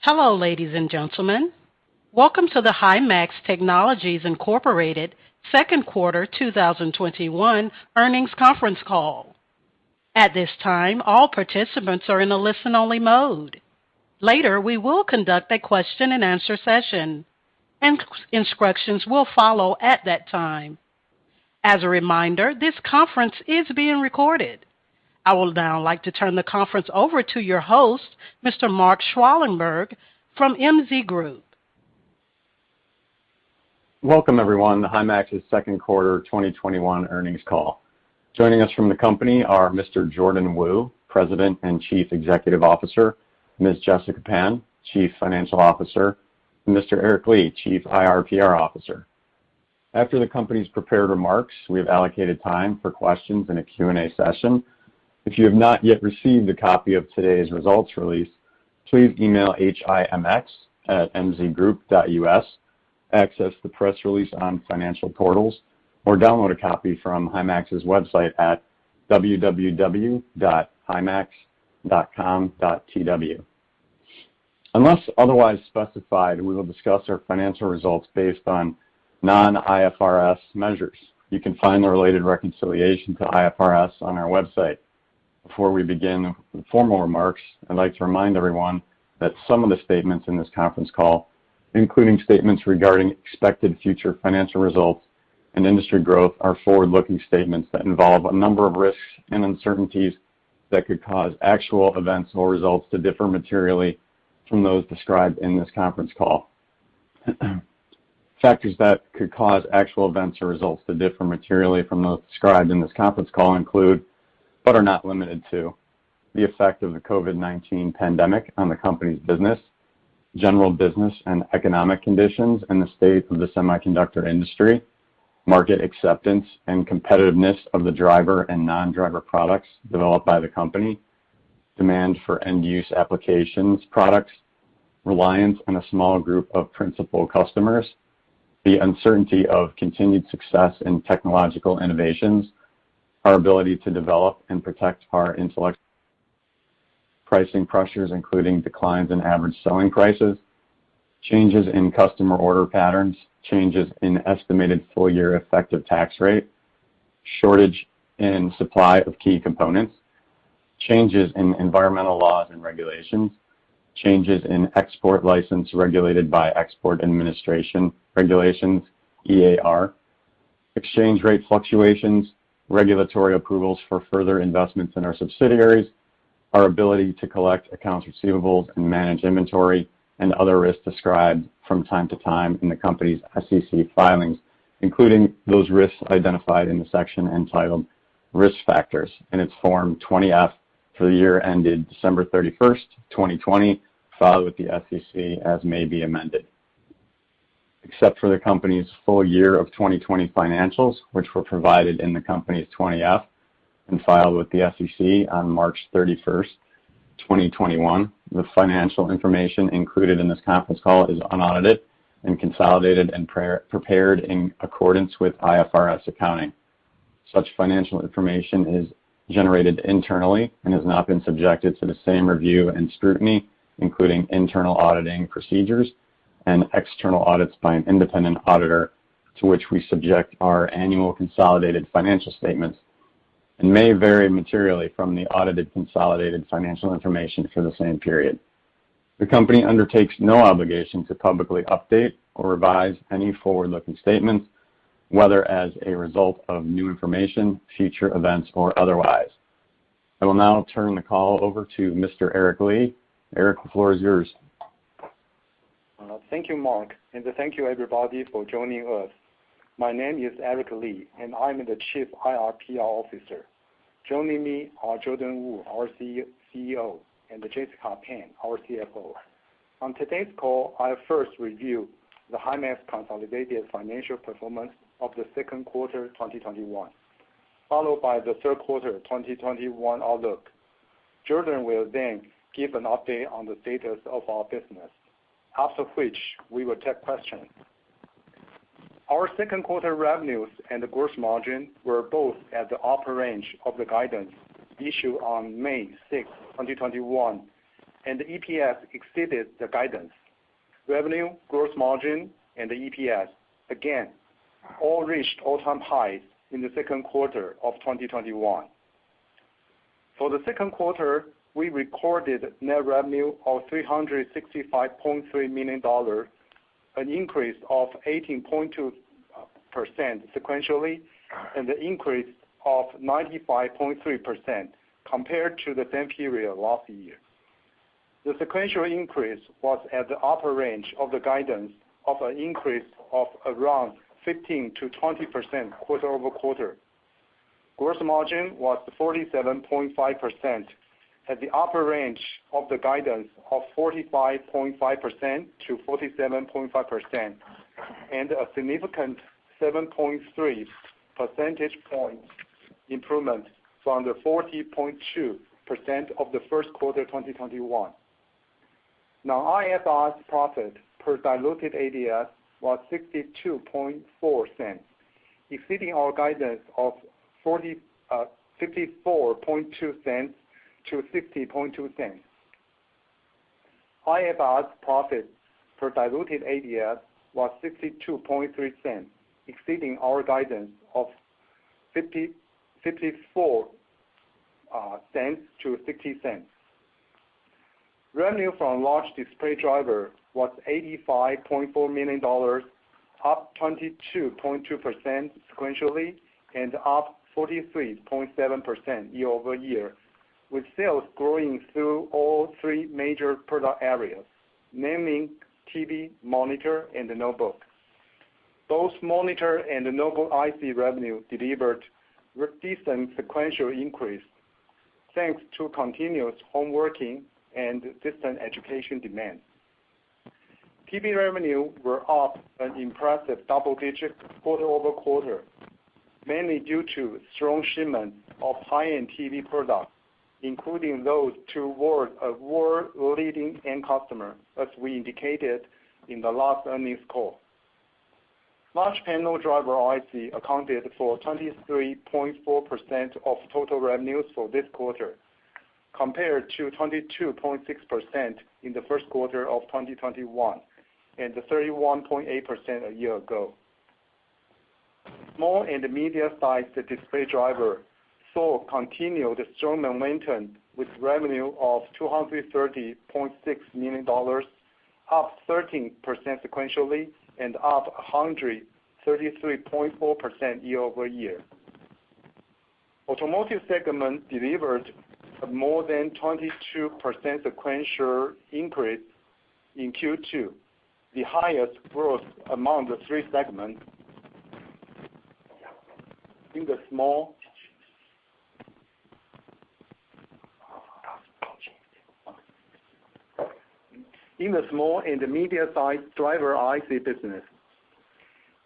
Hello, ladies and gentlemen. Welcome to the HIMX Technologies Incorporated second quarter 2021 earnings conference call. At this time, all participants are in a listen-only mode. Later, we will conduct a question-and-answer session, and instructions will follow at that time. As a reminder, this conference is being recorded. I would now like to turn the conference over to your host, Mr. Mark Schwalenberg from MZ Group. Welcome, everyone, to HIMAX's second quarter 2021 earnings call. Joining us from the company are Mr. Jordan Wu, President and Chief Executive Officer, Ms. Jessica Pan, Chief Financial Officer, and Mr. Eric Lee, Chief IR/PR Officer. After the company's prepared remarks, we have allocated time for questions in a Q&A session. If you have not yet received a copy of today's results release, please email HIMX@mzgroup.us, access the press release on financial portals, or download a copy from HIMAX's website at www.himax.com.tw. Unless otherwise specified, we will discuss our financial results based on non-IFRS measures. You can find the related reconciliation to IFRS on our website. Before we begin the formal remarks, I'd like to remind everyone that some of the statements in this conference call, including statements regarding expected future financial results and industry growth, are forward-looking statements that involve a number of risks and uncertainties that could cause actual events or results to differ materially from those described in this conference call. Factors that could cause actual events or results to differ materially from those described in this conference call include, but are not limited to, the effect of the COVID-19 pandemic on the company's business, general business and economic conditions, and the state of the semiconductor industry, market acceptance and competitiveness of the driver and non-driver products developed by the company, demand for end-use applications products, reliance on a small group of principal customers, the uncertainty of continued success in technological innovations, our ability to develop and protect our intellectual pricing pressures, including declines in average selling prices, changes in customer order patterns, changes in estimated full-year effective tax rate, shortage in supply of key components, changes in environmental laws and regulations, changes in export license regulated by Export Administration Regulations, EAR, exchange rate fluctuations, regulatory approvals for further investments in our subsidiaries, our ability to collect accounts receivables and manage inventory, and other risks described from time to time in the company's SEC filings, including those risks identified in the section entitled Risk Factors in its Form 20-F for the year ended December 31st, 2020, filed with the SEC as may be amended. Except for the company's full year of 2020 financials, which were provided in the company's 20-F and filed with the SEC on March 31st, 2021, the financial information included in this conference call is unaudited and consolidated and prepared in accordance with IFRS accounting. Such financial information is generated internally and has not been subjected to the same review and scrutiny, including internal auditing procedures and external audits by an independent auditor, to which we subject our annual consolidated financial statements, and may vary materially from the audited consolidated financial information for the same period. The company undertakes no obligation to publicly update or revise any forward-looking statements, whether as a result of new information, future events, or otherwise. I will now turn the call over to Mr. Eric Lee. Eric, the floor is yours. Thank you, Mark, and thank you, everybody, for joining us. My name is Eric Lee, and I'm the Chief IR/PR Officer. Joining me are Jordan Wu, our CEO, and Jessica Pan, our CFO. On today's call, I'll first review the HIMAX consolidated financial performance of the second quarter 2021, followed by the third quarter 2021 outlook. Jordan will then give an update on the status of our business, after which we will take questions. Our second quarter revenues and the gross margin were both at the upper range of the guidance issued on May 6, 2021, and the EPS exceeded the guidance. Revenue, gross margin, and the EPS, again, all reached all-time highs in the second quarter of 2021. For the second quarter, we recorded net revenue of $365.3 million, an increase of 18.2% sequentially, and an increase of 95.3% compared to the same period last year. The sequential increase was at the upper range of the guidance of an increase of around 15 to 20% quarter-over-quarter. Gross margin was 47.5%, at the upper range of the guidance of 45.5% to 47.5%, and a significant 7.3 percentage point improvement from the 40.2% of the first quarter 2021. Non-IFRS profit per diluted ADS was 62.4 cents, exceeding our guidance of 54.2 cents to 60.2 cents. IFRS profit per diluted ADS was 62.3 cents, exceeding our guidance of 54 cents to 60 cents. Revenue from large display driver was $85.4 million, up 22.2% sequentially and up 43.7% year-over-year, with sales growing through all three major product areas, namely TV, monitor, and notebook. Both monitor and notebook IC revenue delivered decent sequential increase, thanks to continuous home working and distance education demand. TV revenue were up an impressive double-digit quarter-over-quarter, mainly due to strong shipment of high-end TV products, including those toward a world-leading end customer, as we indicated in the last earnings call. Large panel driver IC accounted for 23.4% of total revenues for this quarter, compared to 22.6% in the first quarter of 2021 and 31.8% a year ago. Small and medium-sized display driver saw continued strong momentum with revenue of $230.6 million, up 13% sequentially and up 133.4% year-over-year. Automotive segment delivered a more than 22% sequential increase in Q2, the highest growth among the three segments. In the small and medium-sized driver IC business,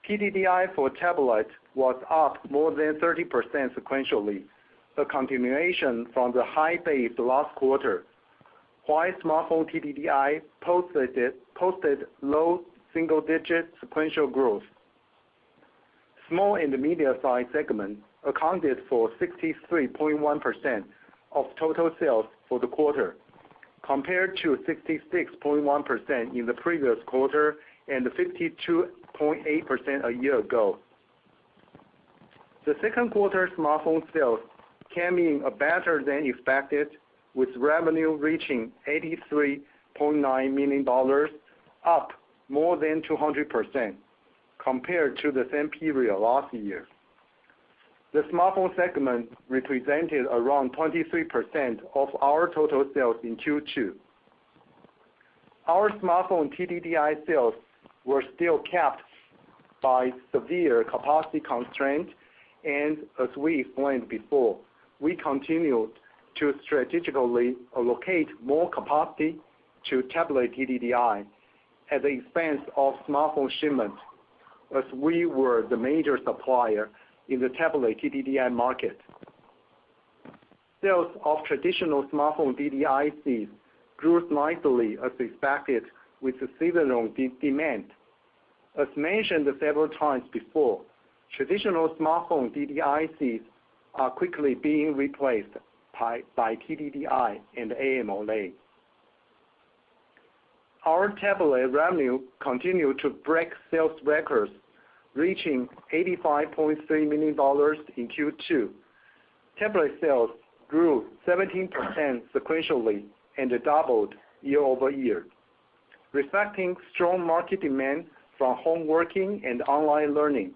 TDDI for tablet was up more than 30% sequentially, a continuation from the high base last quarter, while smartphone TDDI posted low single-digit sequential growth. Small and medium-sized segment accounted for 63.1% of total sales for the quarter, compared to 66.1% in the previous quarter and 52.8% a year ago. The second quarter smartphone sales came in better than expected, with revenue reaching $83.9 million, up more than 200% compared to the same period last year. The smartphone segment represented around 23% of our total sales in Q2. Our smartphone TDDI sales were still capped by severe capacity constraints, and as we explained before, we continued to strategically allocate more capacity to tablet TDDI at the expense of smartphone shipment, as we were the major supplier in the tablet TDDI market. Sales of traditional smartphone DDICs grew nicely as expected with the seasonal demand. As mentioned several times before, traditional smartphone DDICs are quickly being replaced by TDDI and AMOLED. Our tablet revenue continued to break sales records, reaching $85.3 million in Q2. Tablet sales grew 17% sequentially and doubled year-over-year, reflecting strong market demand from home working and online learning,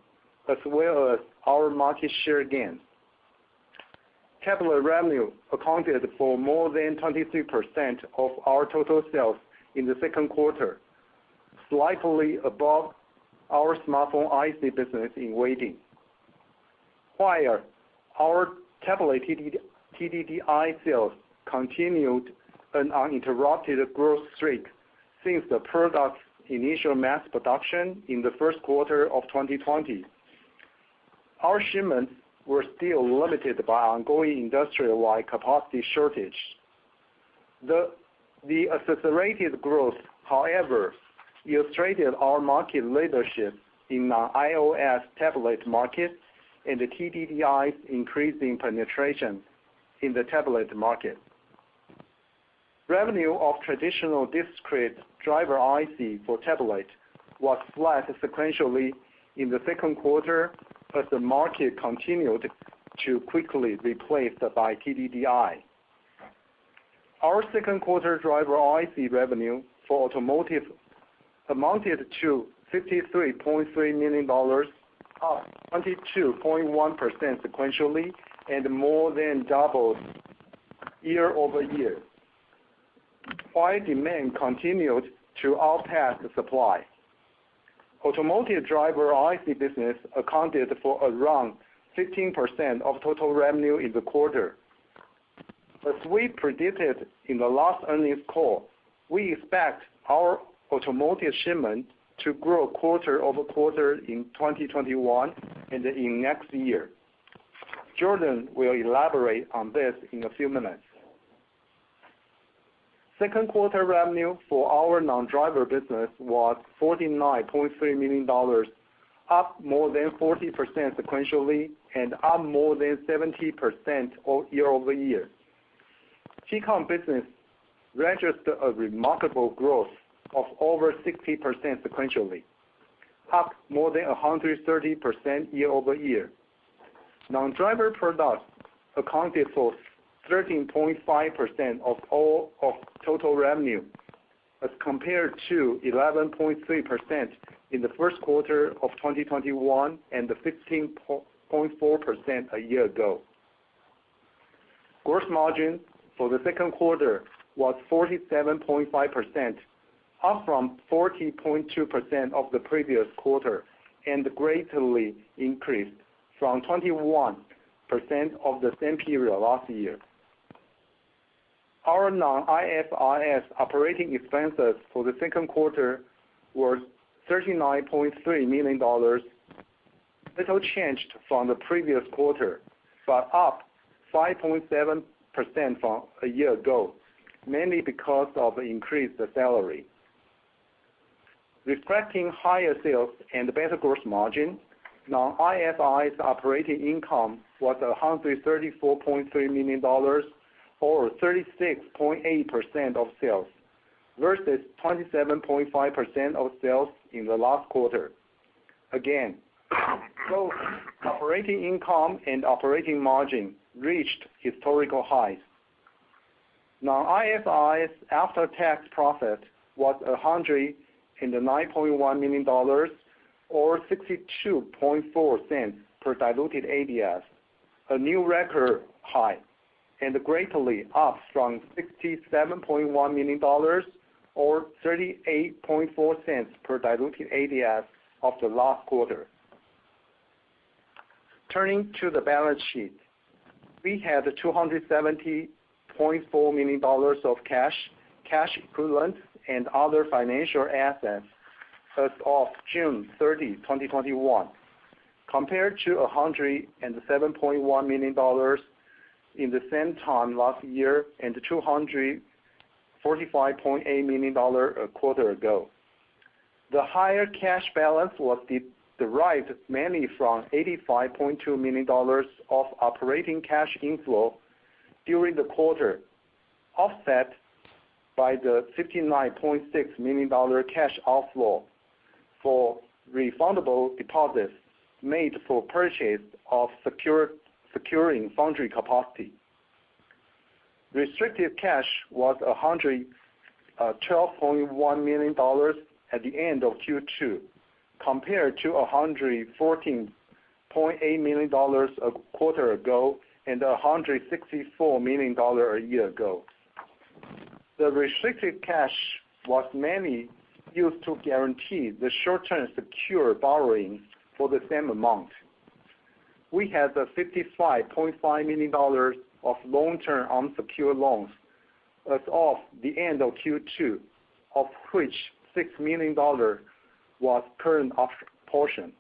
as well as our market share gains. Tablet revenue accounted for more than 23% of our total sales in the second quarter, slightly above our smartphone IC business in weighting. While our tablet TDDI sales continued an uninterrupted growth streak since the product's initial mass production in the first quarter of 2020. Our shipments were still limited by ongoing industry-wide capacity shortage. The accelerated growth, however, illustrated our market leadership in the iOS tablet market and the TDDI's increasing penetration in the tablet market. Revenue of traditional discrete driver IC for tablet was flat sequentially in the second quarter as the market continued to quickly replaced by TDDI. Our second quarter driver IC revenue for automotive amounted to $53.3 million, up 22.1% sequentially and more than doubled year-over-year, while demand continued to outpace the supply. Automotive driver IC business accounted for around 15% of total revenue in the quarter. As we predicted in the last earnings call, we expect our automotive shipment to grow quarter-over-quarter in 2021 and in next year. Jordan will elaborate on this in a few minutes. Second quarter revenue for our non-driver business was $49.3 million, up more than 40% sequentially and up more than 70% year-over-year. TCON business registered a remarkable growth of over 60% sequentially, up more than 130% year-over-year. Non-driver products accounted for 13.5% of all of total revenue, as compared to 11.3% in the first quarter of 2021 and the 15.4% a year ago. Gross margin for the second quarter was 47.5%, up from 40.2% of the previous quarter, and greatly increased from 21% of the same period last year. Our non-IFRS operating expenses for the second quarter were $39.3 million, little changed from the previous quarter, but up 5.7% from a year ago, mainly because of increased salary. Reflecting higher sales and better gross margin, non-IFRS operating income was $134.3 million, or 36.8% of sales, versus 27.5% of sales in the last quarter. Again, both operating income and operating margin reached historical highs. Non-IFRS after-tax profit was $109.1 million, or 62.4 cents per diluted ADS, a new record high, and greatly up from $67.1 million, or 38.4 cents per diluted ADS of the last quarter. Turning to the balance sheet, we had $270.4 million of cash equivalents, and other financial assets as of June 30, 2021, compared to $107.1 million in the same time last year and $245.8 million a quarter ago. The higher cash balance was derived mainly from $85.2 million of operating cash inflow during the quarter, offset by the $59.6 million cash outflow for refundable deposits made for purchase of securing foundry capacity. Restricted cash was $112.1 million at the end of Q2, compared to $114.8 million a quarter ago and $164 million a year ago. The restricted cash was mainly used to guarantee the short-term secure borrowing for the same amount. We had $55.5 million of long-term unsecured loans as of the end of Q2, of which $6 million was current portion.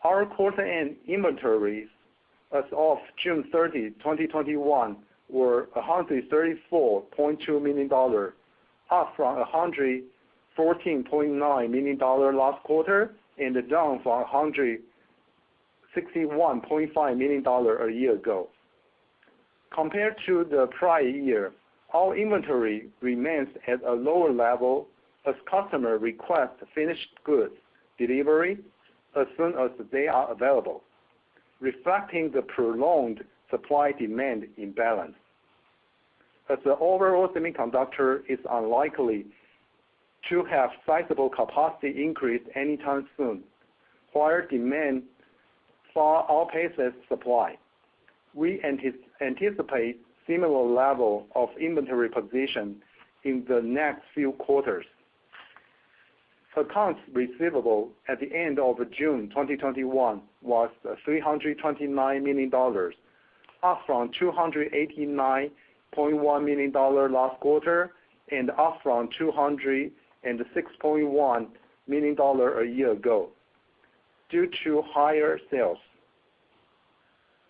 Our quarter-end inventories as of June 30, 2021 were $134.2 million, up from $114.9 million last quarter and down from $161.5 million a year ago. Compared to the prior year, our inventory remains at a lower level as customers request finished goods delivery as soon as they are available, reflecting the prolonged supply-demand imbalance. As the overall semiconductor is unlikely to have sizable capacity increase anytime soon, while demand far outpaces supply, we anticipate similar level of inventory position in the next few quarters. Accounts receivable at the end of June 2021 was $329 million, up from $289.1 million last quarter and up from $206.1 million a year ago, due to higher sales.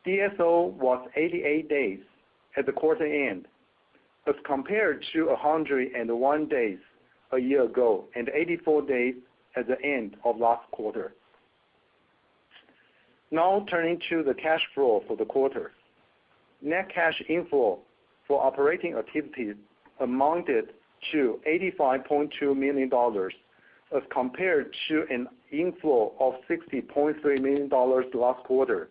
DSO was 88 days at the quarter end, as compared to 101 days a year ago and 84 days at the end of last quarter. Now turning to the cash flow for the quarter. Net cash inflow for operating activities amounted to $85.2 million as compared to an inflow of $60.3 million last quarter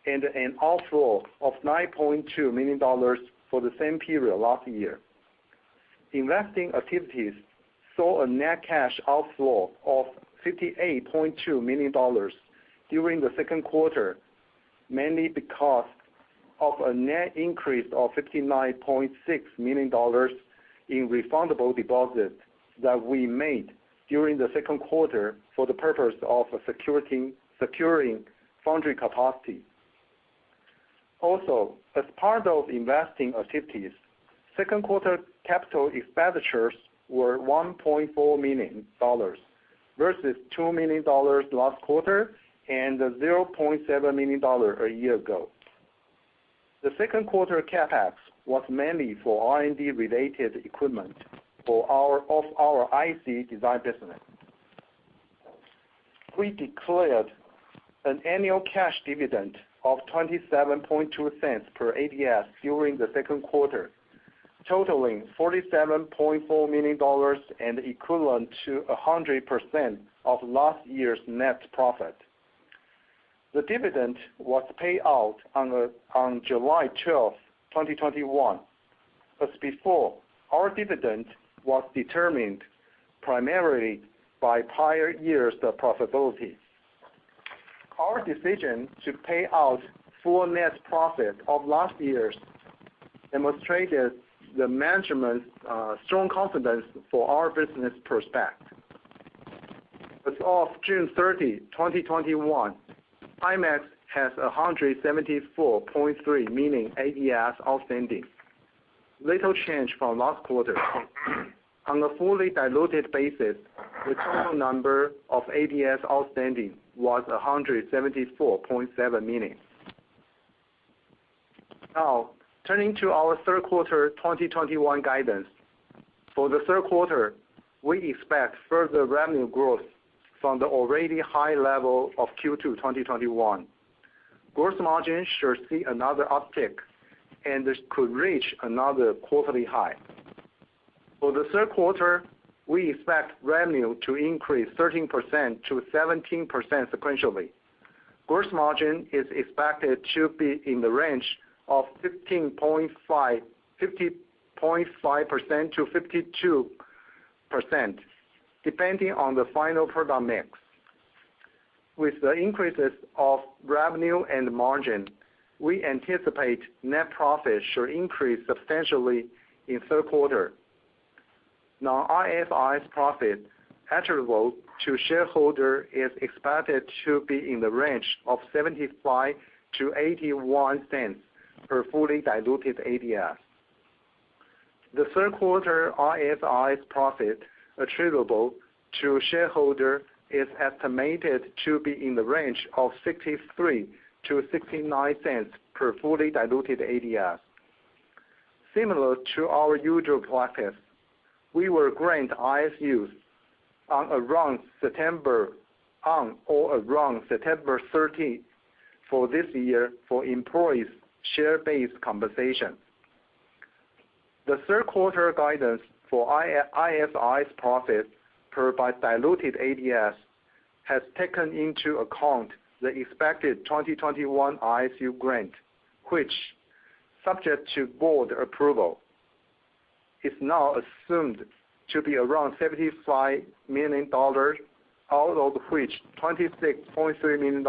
and an outflow of $9.2 million for the same period last year. Investing activities saw a net cash outflow of $58.2 million during the second quarter, mainly because of a net increase of $59.6 million in refundable deposits that we made during the second quarter for the purpose of securing foundry capacity. Also, as part of investing activities, second quarter capital expenditures were $1.4 million versus $2 million last quarter and $0.7 million a year ago. The second quarter CapEx was mainly for R&D related equipment for our IC design business. We declared an annual cash dividend of 27.2 per ADS during the second quarter, totaling $47.4 million and equivalent to 100% of last year's net profit. The dividend was paid out on July 12, 2021. As before, our dividend was determined primarily by prior years' profitability. Our decision to pay out full net profit of last year's demonstrated the management's strong confidence for our business prospect. As of June 30, 2021, Himax has 174.3 million ADS outstanding, little change from last quarter. On a fully diluted basis, the total number of ADS outstanding was 174.7 million. Now, turning to our third quarter 2021 guidance. For the third quarter, we expect further revenue growth from the already high level of Q2 2021. Gross margin should see another uptick and could reach another quarterly high. For the third quarter, we expect revenue to increase 13% to 17% sequentially. Gross margin is expected to be in the range of 50.5% to 52%, depending on the final product mix. With the increases of revenue and margin, we anticipate net profit should increase substantially in third quarter. Non-IFRS profit attributable to shareholder is expected to be in the range of 75 to 81 cents per fully diluted ADS. The third quarter IFRS profit attributable to shareholder is estimated to be in the range of 63 to 69 cents per fully diluted ADS. Similar to our usual practice, we will grant RSUs on or around September 30 for this year for employees' share-based compensation. The third quarter guidance for IFRS profit per diluted ADS has taken into account the expected 2021 RSU grant, which, subject to board approval, is now assumed to be around $75 million, out of which $26.3 million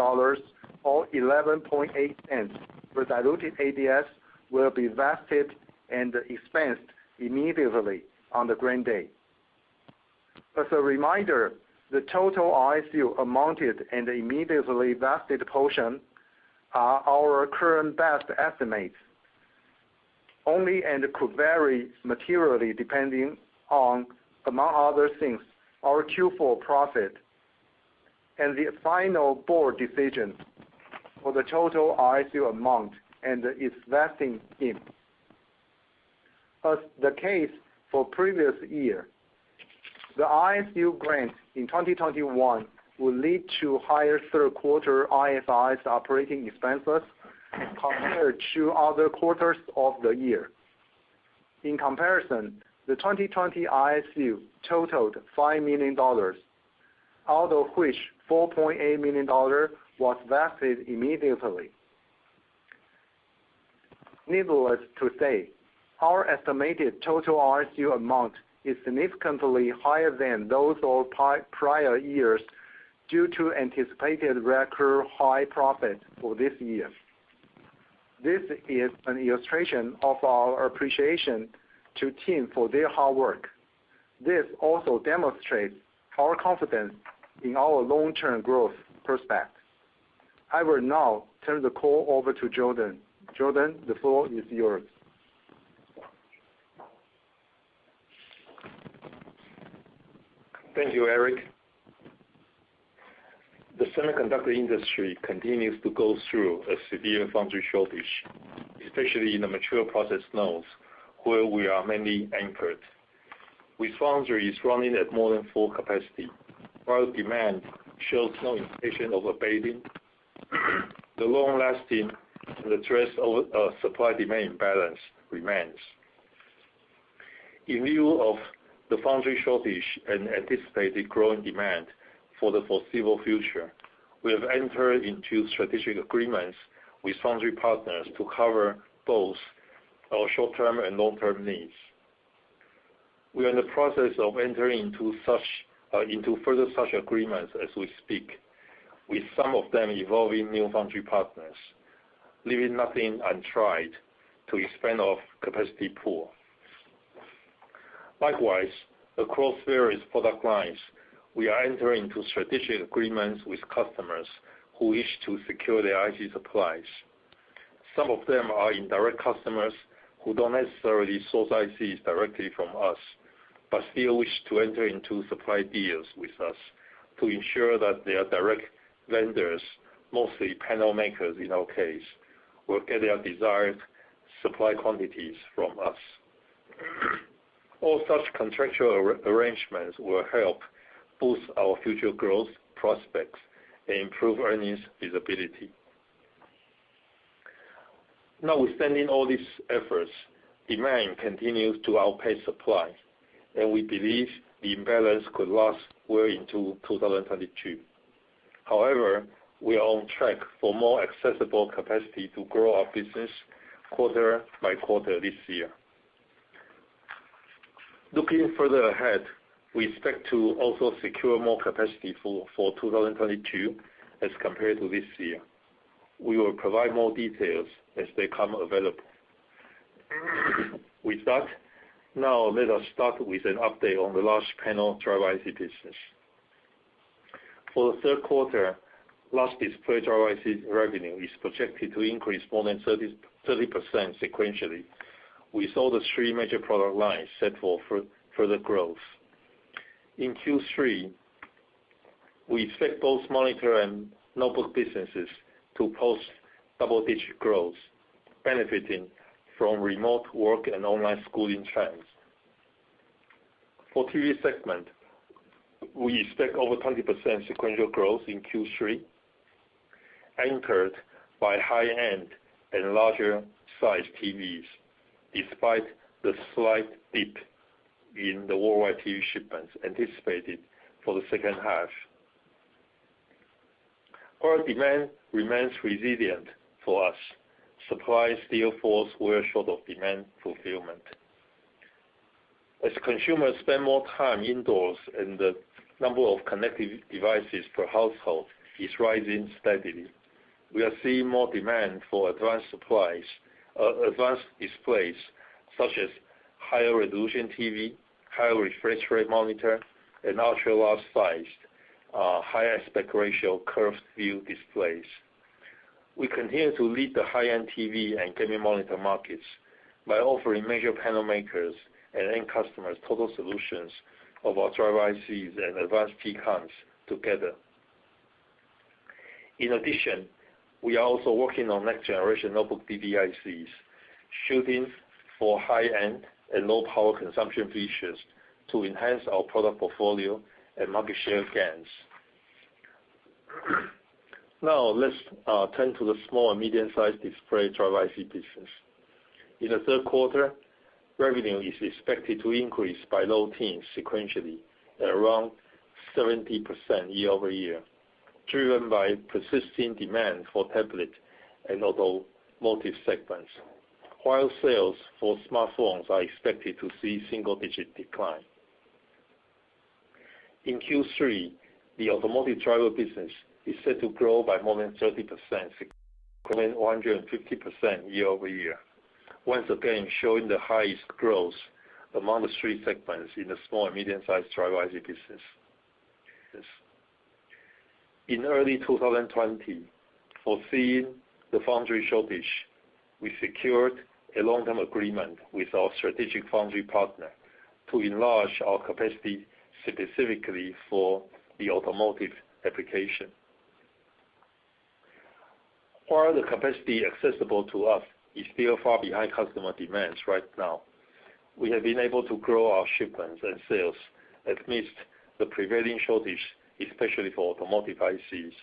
or 11.8 cents per diluted ADS will be vested and expensed immediately on the grant day. As a reminder, the total RSU amounted and immediately vested portion are our current best estimates only and could vary materially depending on, among other things, our Q4 profit and the final board decision for the total RSU amount and its vesting scheme. As the case for previous year, the RSU grant in 2021 will lead to higher third quarter IFRS operating expenses compared to other quarters of the year. In comparison, the 2020 RSU totaled $5 million, out of which $4.8 million was vested immediately. Needless to say, our estimated total RSU amount is significantly higher than those of prior years due to anticipated record high profit for this year. This is an illustration of our appreciation to team for their hard work. This also demonstrates our confidence in our long-term growth prospect. I will now turn the call over to Jordan. Jordan, the floor is yours. Thank you, Eric. The semiconductor industry continues to go through a severe foundry shortage, especially in the mature process nodes where we are mainly anchored. With foundries running at more than full capacity, while demand shows no indication of abating, the long-lasting and the threat of supply-demand imbalance remains. In view of the foundry shortage and anticipated growing demand for the foreseeable future, we have entered into strategic agreements with foundry partners to cover both our short-term and long-term needs. We are in the process of entering into further such agreements as we speak, with some of them involving new foundry partners, leaving nothing untried to expand our capacity pool. Likewise, across various product lines, we are entering into strategic agreements with customers who wish to secure their IC supplies. Some of them are indirect customers who don't necessarily source ICs directly from us, but still wish to enter into supply deals with us to ensure that their direct vendors, mostly panel makers in our case, will get their desired supply quantities from us. All such contractual arrangements will help boost our future growth prospects and improve earnings visibility. Notwithstanding all these efforts, demand continues to outpace supply, and we believe the imbalance could last well into 2022. However, we are on track for more accessible capacity to grow our business quarter by quarter this year. Looking further ahead, we expect to also secure more capacity for 2022 as compared to this year. We will provide more details as they come available. With that, now let us start with an update on the large panel driver IC business. For the third quarter, large display driver IC revenue is projected to increase more than 30% sequentially, with all the three major product lines set for further growth. In Q3, we expect both monitor and notebook businesses to post double-digit growth, benefiting from remote work and online schooling trends. For TV segment, we expect over 20% sequential growth in Q3, anchored by high-end and larger size TVs, despite the slight dip in the worldwide TV shipments anticipated for the second half. Our demand remains resilient for us. Supply still falls well short of demand fulfillment. As consumers spend more time indoors and the number of connected devices per household is rising steadily, we are seeing more demand for advanced displays such as higher resolution TV, higher refresh rate monitor, and ultra large sized, high aspect ratio curved view displays. We continue to lead the high-end TV and gaming monitor markets by offering major panel makers and end customers total solutions of our driver ICs and advanced T-Cons together. In addition, we are also working on next generation notebook DDICs, shooting for high-end and low power consumption features to enhance our product portfolio and market share gains. Now let's turn to the small and medium-sized display driver IC business. In the third quarter, revenue is expected to increase by low teens sequentially at around 70% year-over-year, driven by persisting demand for tablet and automotive segments, while sales for smartphones are expected to see single-digit decline. In Q3, the automotive driver business is set to grow by more than 30%, 150% year-over-year, once again showing the highest growth among the three segments in the small and medium-sized driver IC business. In early 2020, foreseeing the foundry shortage, we secured a long-term agreement with our strategic foundry partner to enlarge our capacity specifically for the automotive application. While the capacity accessible to us is still far behind customer demands right now, we have been able to grow our shipments and sales amidst the prevailing shortage, especially for automotive ICs.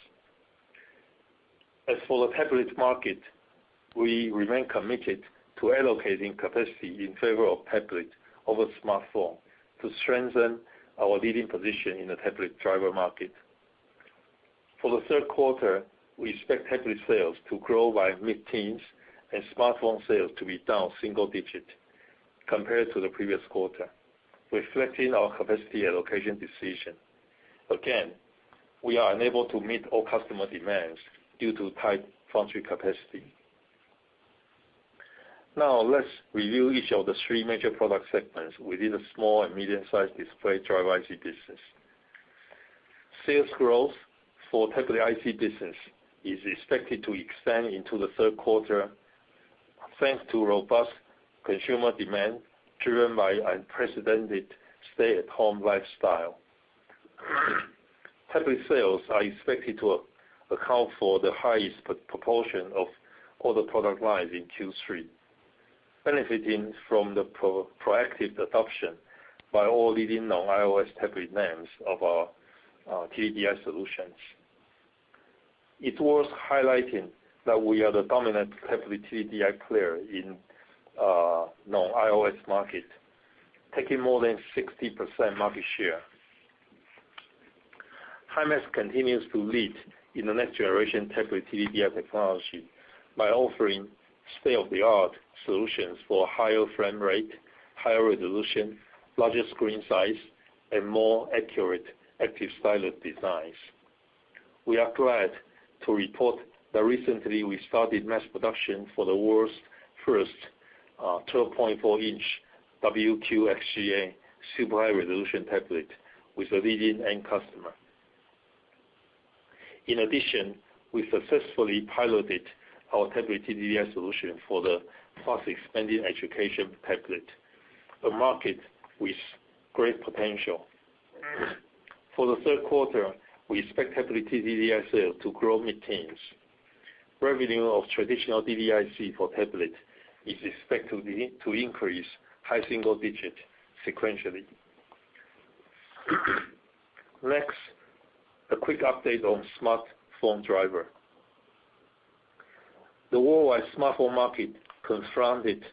As for the tablet market, we remain committed to allocating capacity in favor of tablet over smartphone to strengthen our leading position in the tablet driver market. For the third quarter, we expect tablet sales to grow by mid-teens and smartphone sales to be down single-digit compared to the previous quarter, reflecting our capacity allocation decision. Again, we are unable to meet all customer demands due to tight foundry capacity. Now let's review each of the three major product segments within the small and medium-sized display driver IC business. Sales growth for tablet IC business is expected to extend into the third quarter thanks to robust consumer demand driven by unprecedented stay-at-home lifestyle. Tablet sales are expected to account for the highest proportion of all the product lines in Q3, benefiting from the proactive adoption by all leading non-iOS tablet names of our TDDI solutions. It's worth highlighting that we are the dominant tablet TDDI player in non-iOS market, taking more than 60% market share. Himax continues to lead in the next generation tablet TDDI technology by offering state-of-the-art solutions for higher frame rate, higher resolution, larger screen size, and more accurate active stylus designs. We are glad to report that recently we started mass production for the world's first 12.4-inch WQXGA super high resolution tablet with a leading end customer. In addition, we successfully piloted our tablet TDDI solution for the fast expanding education tablet, a market with great potential. For the third quarter, we expect tablet TDDI sales to grow mid-teens. Revenue of traditional DDIC for tablet is expected to increase high single digit sequentially. Next, a quick update on smartphone driver. The worldwide smartphone market confronted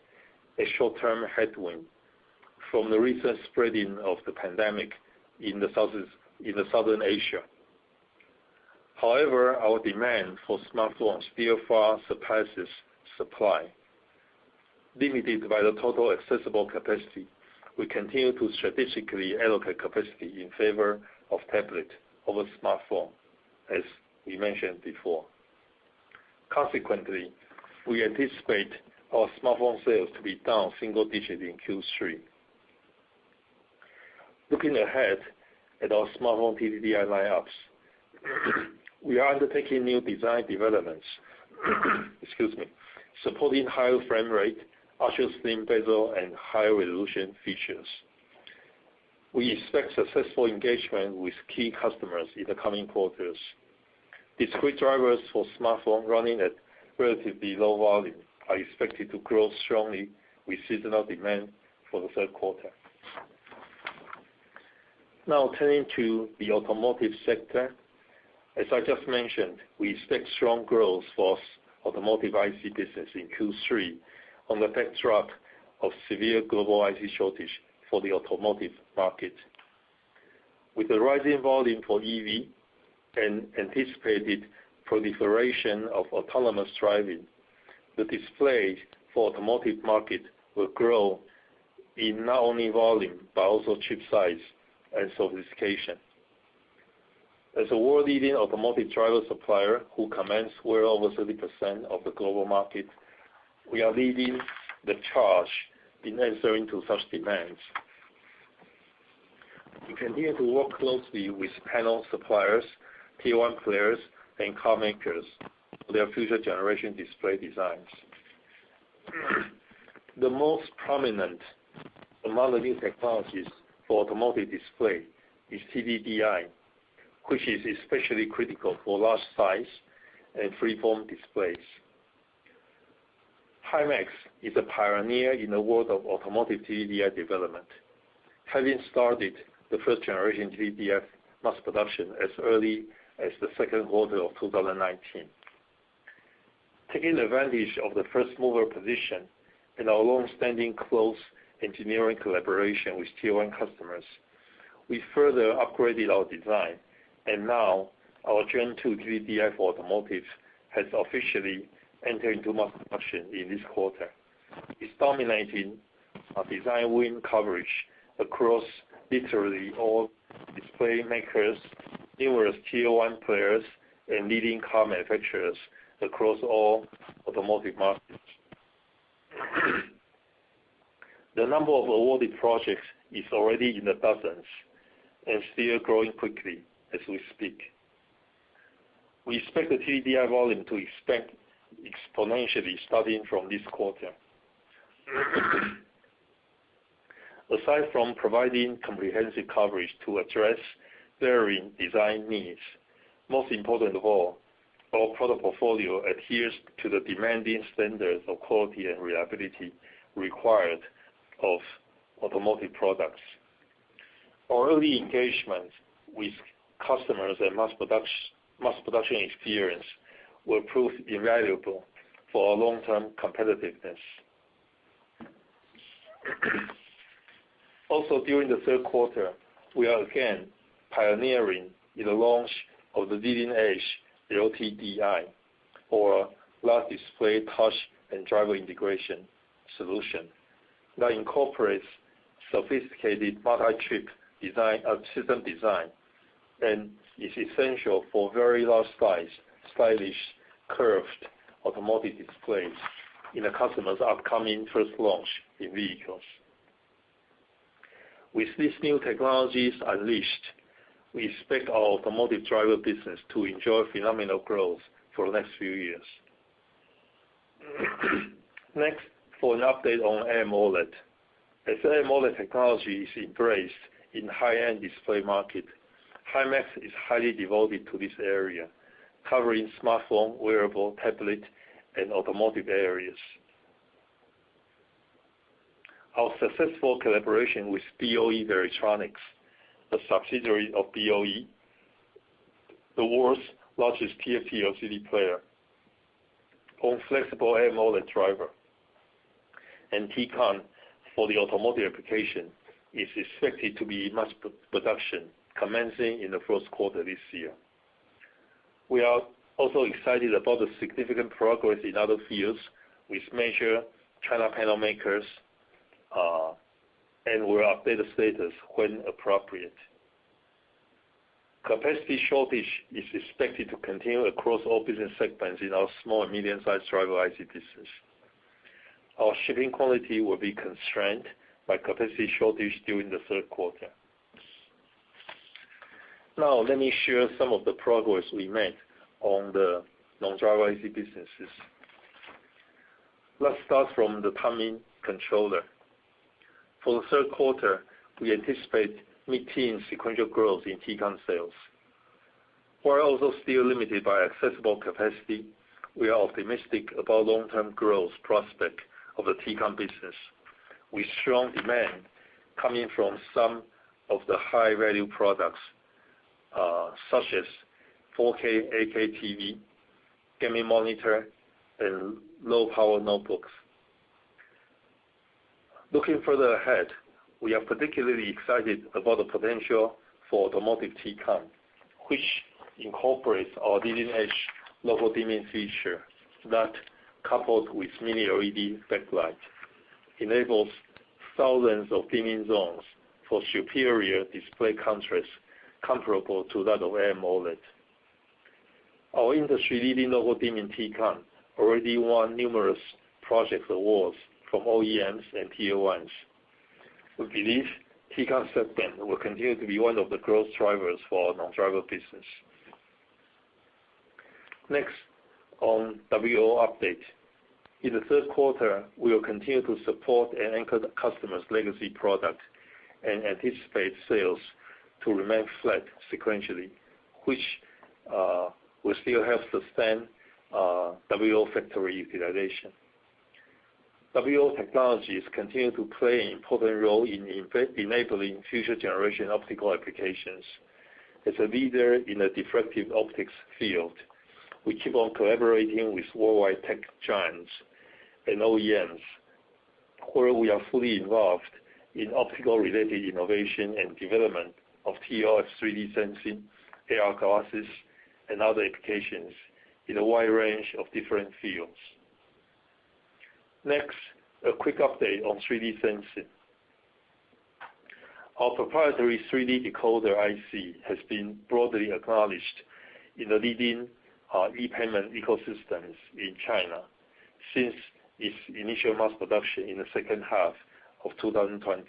a short-term headwind from the recent spreading of the pandemic in the Southern Asia. However, our demand for smartphones still far surpasses supply. Limited by the total accessible capacity, we continue to strategically allocate capacity in favor of tablet over smartphone, as we mentioned before. Consequently, we anticipate our smartphone sales to be down single digit in Q3. Looking ahead at our smartphone TDDI lineups, we are undertaking new design developments supporting higher frame rate, ultra slim bezel, and higher resolution features. We expect successful engagement with key customers in the coming quarters. Discrete drivers for smartphone running at relatively low volume are expected to grow strongly with seasonal demand for the third quarter. Now turning to the automotive sector. As I just mentioned, we expect strong growth for automotive IC business in Q3 on the backdrop of severe global IC shortage for the automotive market. With the rising volume for EV and anticipated proliferation of autonomous driving, the display for automotive market will grow in not only volume but also chip size and sophistication. As a world-leading automotive driver supplier who commands well over 30% of the global market, we are leading the charge in answering to such demands. We continue to work closely with panel suppliers, Tier 1 players, and car makers for their future generation display designs. The most prominent among the new technologies for automotive display is TDDI, which is especially critical for large size and freeform displays. HIMX is a pioneer in the world of automotive TDDI development, having started the first generation TDDI mass production as early as the second quarter of 2019. Taking advantage of the first mover position and our long-standing close engineering collaboration with Tier 1 customers, we further upgraded our design, and now our Gen 2 TDDI for automotive has officially entered into mass production in this quarter. It's dominating our design win coverage across literally all display makers, numerous Tier 1 players, and leading car manufacturers across all automotive markets. The number of awarded projects is already in the dozens and still growing quickly as we speak. We expect the TDDI volume to expand exponentially starting from this quarter. Aside from providing comprehensive coverage to address varying design needs, most important of all, our product portfolio adheres to the demanding standards of quality and reliability required of automotive products. Our early engagement with customers and mass production experience will prove invaluable for our long-term competitiveness. Also, during the third quarter, we are again pioneering in the launch of the leading edge LTDI, or large display touch and driver integration solution that incorporates sophisticated multi-chip system design and is essential for very large size, stylish, curved automotive displays in the customer's upcoming first launch in vehicles. With these new technologies unleashed, we expect our automotive driver business to enjoy phenomenal growth for the next few years. Next, for an update on AMOLED. As AMOLED technology is embraced in high-end display market, HIMX is highly devoted to this area, covering smartphone, wearable, tablet, and automotive areas. Our successful collaboration with BOE Electronics, a subsidiary of BOE, the world's largest TFT LCD player, on flexible AMOLED driver and T-Con for the automotive application is expected to be mass production commencing in the first quarter this year. We are also excited about the significant progress in other fields with major China panel makers, and will update the status when appropriate. Capacity shortage is expected to continue across all business segments in our small and medium-sized driver IC business. Our shipping quality will be constrained by capacity shortage during the third quarter. Now, let me share some of the progress we made on the non-driver IC businesses. Let's start from the timing controller. For the third quarter, we anticipate mid-teen sequential growth in T-Con sales. While also still limited by accessible capacity, we are optimistic about long-term growth prospect of the T-Con business, with strong demand coming from some of the high-value products, such as 4K, 8K TV, gaming monitor, and low-power notebooks. Looking further ahead, we are particularly excited about the potential for automotive T-Con, which incorporates our leading-edge local dimming feature that, coupled with mini LED backlight, enables thousands of dimming zones for superior display contrast comparable to that of AMOLED. Our industry-leading local dimming T-Con already won numerous project awards from OEMs and Tier 1s. We believe T-Con segment will continue to be one of the growth drivers for our non-driver business. Next, on WO update. In the third quarter, we will continue to support and anchor the customer's legacy product and anticipate sales to remain flat sequentially, which will still help sustain WO factory utilization. WO technologies continue to play an important role in enabling future generation optical applications. As a leader in the diffractive optics field, we keep on collaborating with worldwide tech giants and OEMs, where we are fully involved in optical-related innovation and development of ToF 3D sensing, AR glasses, and other applications in a wide range of different fields. Next, a quick update on 3D sensing. Our proprietary 3D decoder IC has been broadly acknowledged in the leading e-payment ecosystems in China since its initial mass production in the second half of 2020.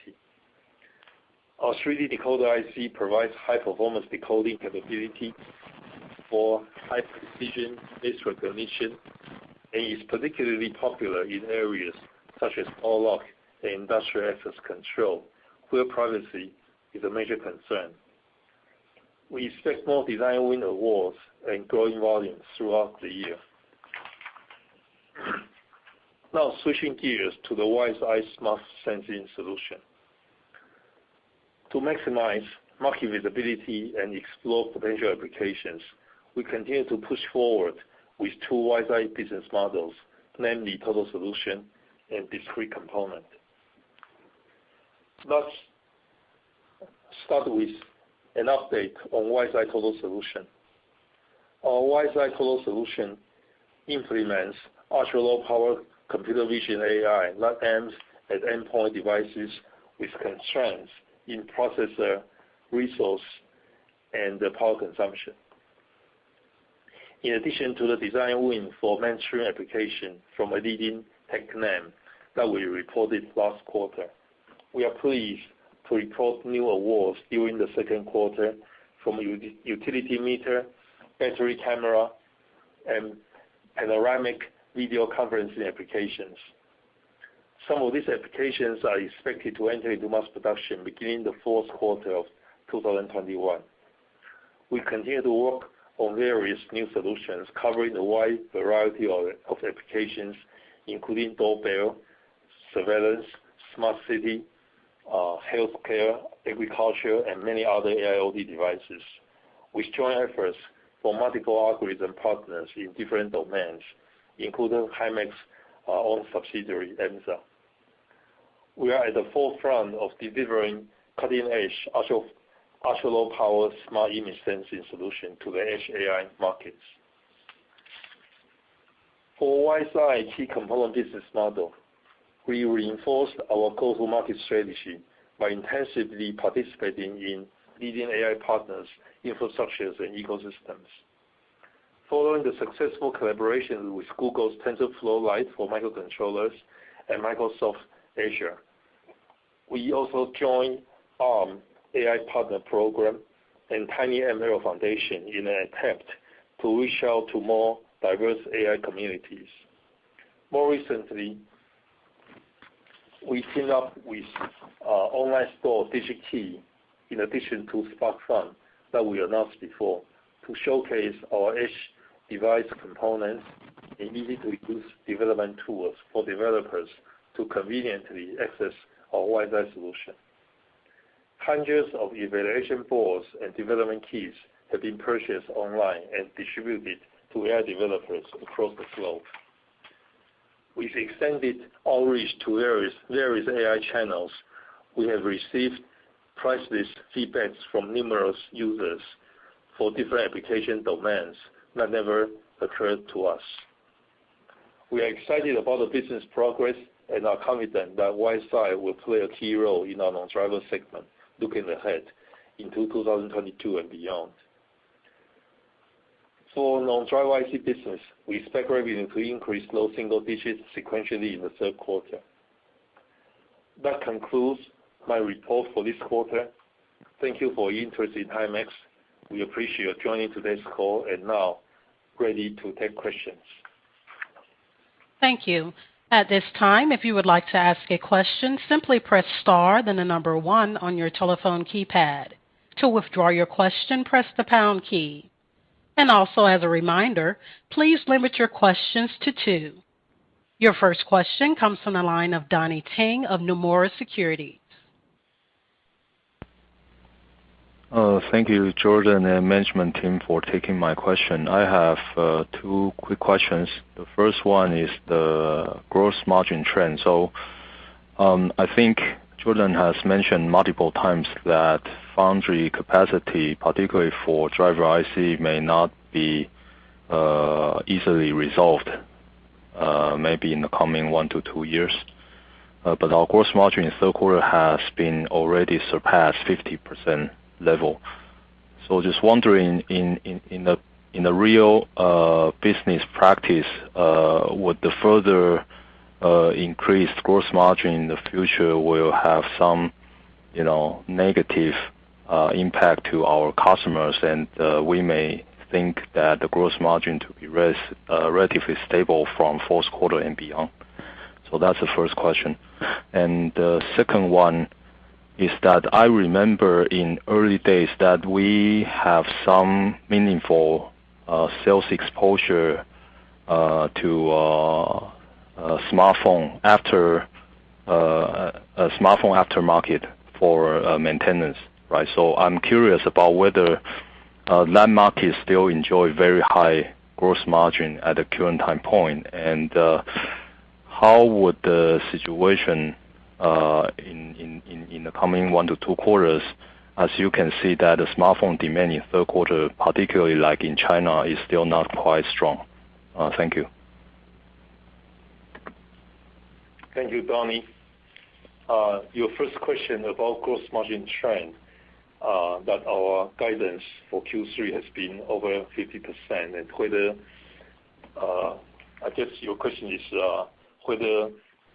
Our 3D decoder IC provides high-performance decoding capability for high-precision face recognition and is particularly popular in areas such as door lock and industrial access control, where privacy is a major concern. We expect more design win awards and growing volumes throughout the year. Now switching gears to the WiseEye smart sensing solution. To maximize market visibility and explore potential applications, we continue to push forward with two WiseEye business models, namely total solution and discrete component. Thus, start with an update on WiseEye Total Solution. Our WiseEye Total Solution implements ultra-low power computer vision AI that aims at endpoint devices with constraints in processor, resource, and power consumption. In addition to the design win for mainstream application from a leading tech name that we reported last quarter, we are pleased to report new awards during the second quarter from utility meter, battery camera, and panoramic video conferencing applications. Some of these applications are expected to enter into mass production beginning the fourth quarter of 2021. We continue to work on various new solutions covering a wide variety of applications, including doorbell, surveillance, smart city, healthcare, agriculture, and many other AIoT devices, with joint efforts from multiple algorithm partners in different domains, including HIMX own subsidiary, EMSA. We are at the forefront of delivering cutting-edge ultra-low power smart image sensing solution to the edge AI markets. For WiseEye key component business model, we reinforced our go-to-market strategy by intensively participating in leading AI partners, infrastructures, and ecosystems. Following the successful collaboration with Google's TensorFlow Lite for microcontrollers and Microsoft Azure, we also joined ARM AI Partner Program and TinyML Foundation in an attempt to reach out to more diverse AI communities. More recently, we teamed up with online store DigiKey in addition to SparkFun that we announced before to showcase our edge device components and easy-to-use development tools for developers to conveniently access our WiseEye solution. Hundreds of evaluation boards and development kits have been purchased online and distributed to AI developers across the globe. With extended outreach to various AI channels, we have received priceless feedbacks from numerous users for different application domains that never occurred to us. We are excited about the business progress and are confident that WiseEye will play a key role in our non-driver segment looking ahead into 2022 and beyond. For non-driver IC business, we expect revenue to increase low single digits sequentially in the third quarter. That concludes my report for this quarter. Thank you for your interest in HIMX. We appreciate you joining today's call and now ready to take questions. Thank you. At this time, if you would like to ask a question, simply press star, then the number 1 on your telephone keypad. To withdraw your question, press the pound key. And also, as a reminder, please limit your questions to 2. Your first question comes from the line of Donnie Ting of Nomura Securities. Thank you, Jordan and management team, for taking my question. I have 2 quick questions. The first one is the gross margin trend. So I think Jordan has mentioned multiple times that foundry capacity, particularly for driver IC, may not be easily resolved, maybe in the coming 1 to 2 years. But our gross margin in third quarter has been already surpassed 50% level. So just wondering, in the real business practice, would the further increased gross margin in the future will have some, negative impact to our customers, and we may think that the gross margin to be relatively stable from fourth quarter and beyond. So that's the first question. And the second one is that I remember in early days that we have some meaningful sales exposure to smartphone aftermarket for maintenance, right? So I'm curious about whether that market still enjoy very high gross margin at the current time point, and how would the situation in the coming 1 to 2 quarters as you can see that the smartphone demand in third quarter, particularly like in China, is still not quite strong. Thank you. Thank you, Donnie. Your first question about gross margin trend, that our guidance for Q3 has been over 50%, and whether I guess your question is whether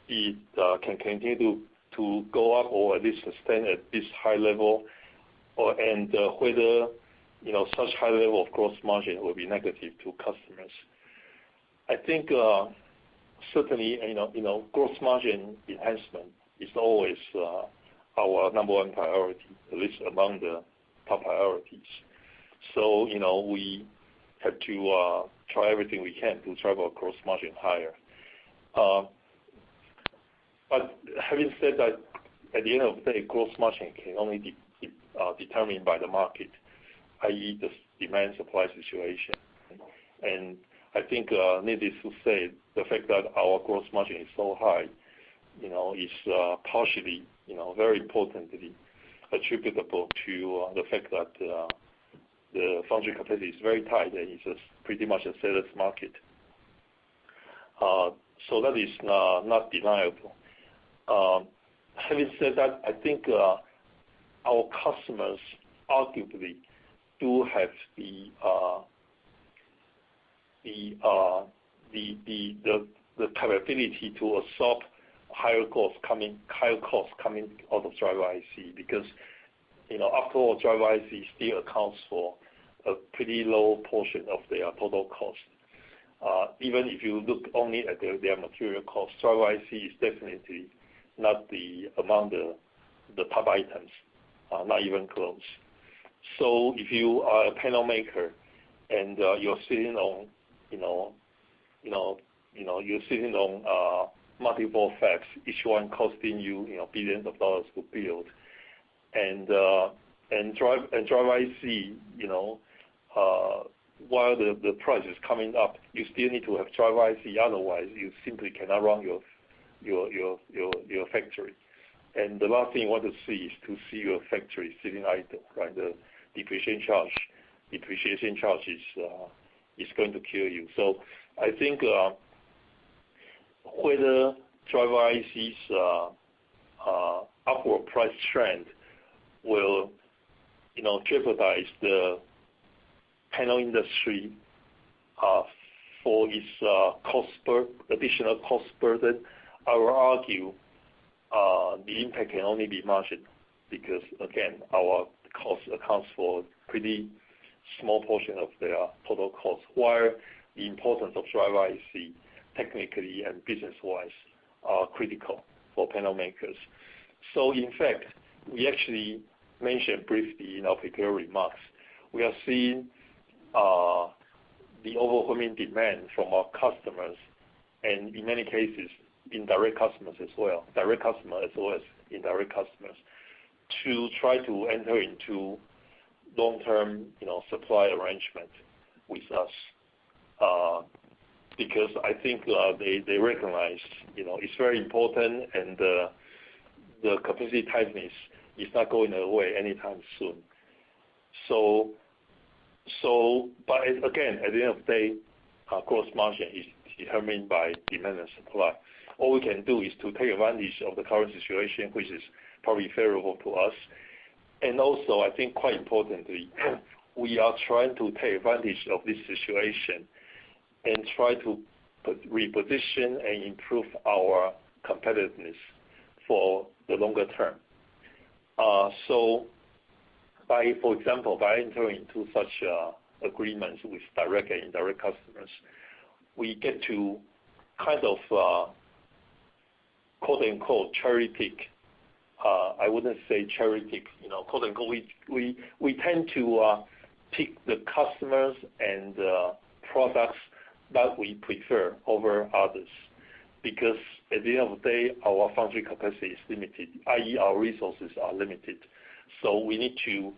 it can continue to go up or at least sustain at this high level, and whether such high level of gross margin will be negative to customers. I think certainly gross margin enhancement is always our number one priority, at least among the top priorities. So we have to try everything we can to drive our gross margin higher. But having said that, at the end of the day, gross margin can only be determined by the market, i.e. the demand supply situation. And I think needless to say, the fact that our gross margin is so high, is partially, very importantly attributable to the fact that the foundry capacity is very tight and it's pretty much a seller's market. So that is not deniable. Having said that, I think our customers arguably do have the capability to absorb higher costs coming out of driver IC, because after all, driver IC still accounts for a pretty low portion of their total cost. Even if you look only at their material cost, driver IC is definitely not among the top items, not even close. So if you are a panel maker and you're sitting on multiple fabs, each one costing you billions of dollars to build, and driver IC, while the price is coming up, you still need to have driver IC. Otherwise, you simply cannot run your factory. And the last thing you want to see is to see your factory sitting idle, right? The depreciation charge is going to kill you. So I think whether driver IC's upward price trend will jeopardize the panel industry for its additional cost burden, I will argue the impact can only be marginal, because again, our cost accounts for pretty small portion of their total cost, while the importance of driver IC technically and business-wise are critical for panel makers. So in fact, we actually mentioned briefly in our prepared remarks, we are seeing the overwhelming demand from our customers, and in many cases, indirect customers as well, direct customers as well as indirect customers, to try to enter into long-term, supply arrangement with us, because I think they recognize, it's very important, and the capacity tightness is not going away anytime soon. But again, at the end of the day, gross margin is determined by demand and supply. All we can do is to take advantage of the current situation, which is probably favorable to us. And also, I think quite importantly, we are trying to take advantage of this situation and try to reposition and improve our competitiveness for the longer term. So, for example, by entering into such agreements with direct and indirect customers, we get to kind of quote unquote cherry pick. I wouldn't say cherry pick, quote unquote. We tend to pick the customers and products that we prefer over others, because at the end of the day, our foundry capacity is limited, i.e. our resources are limited. So we need to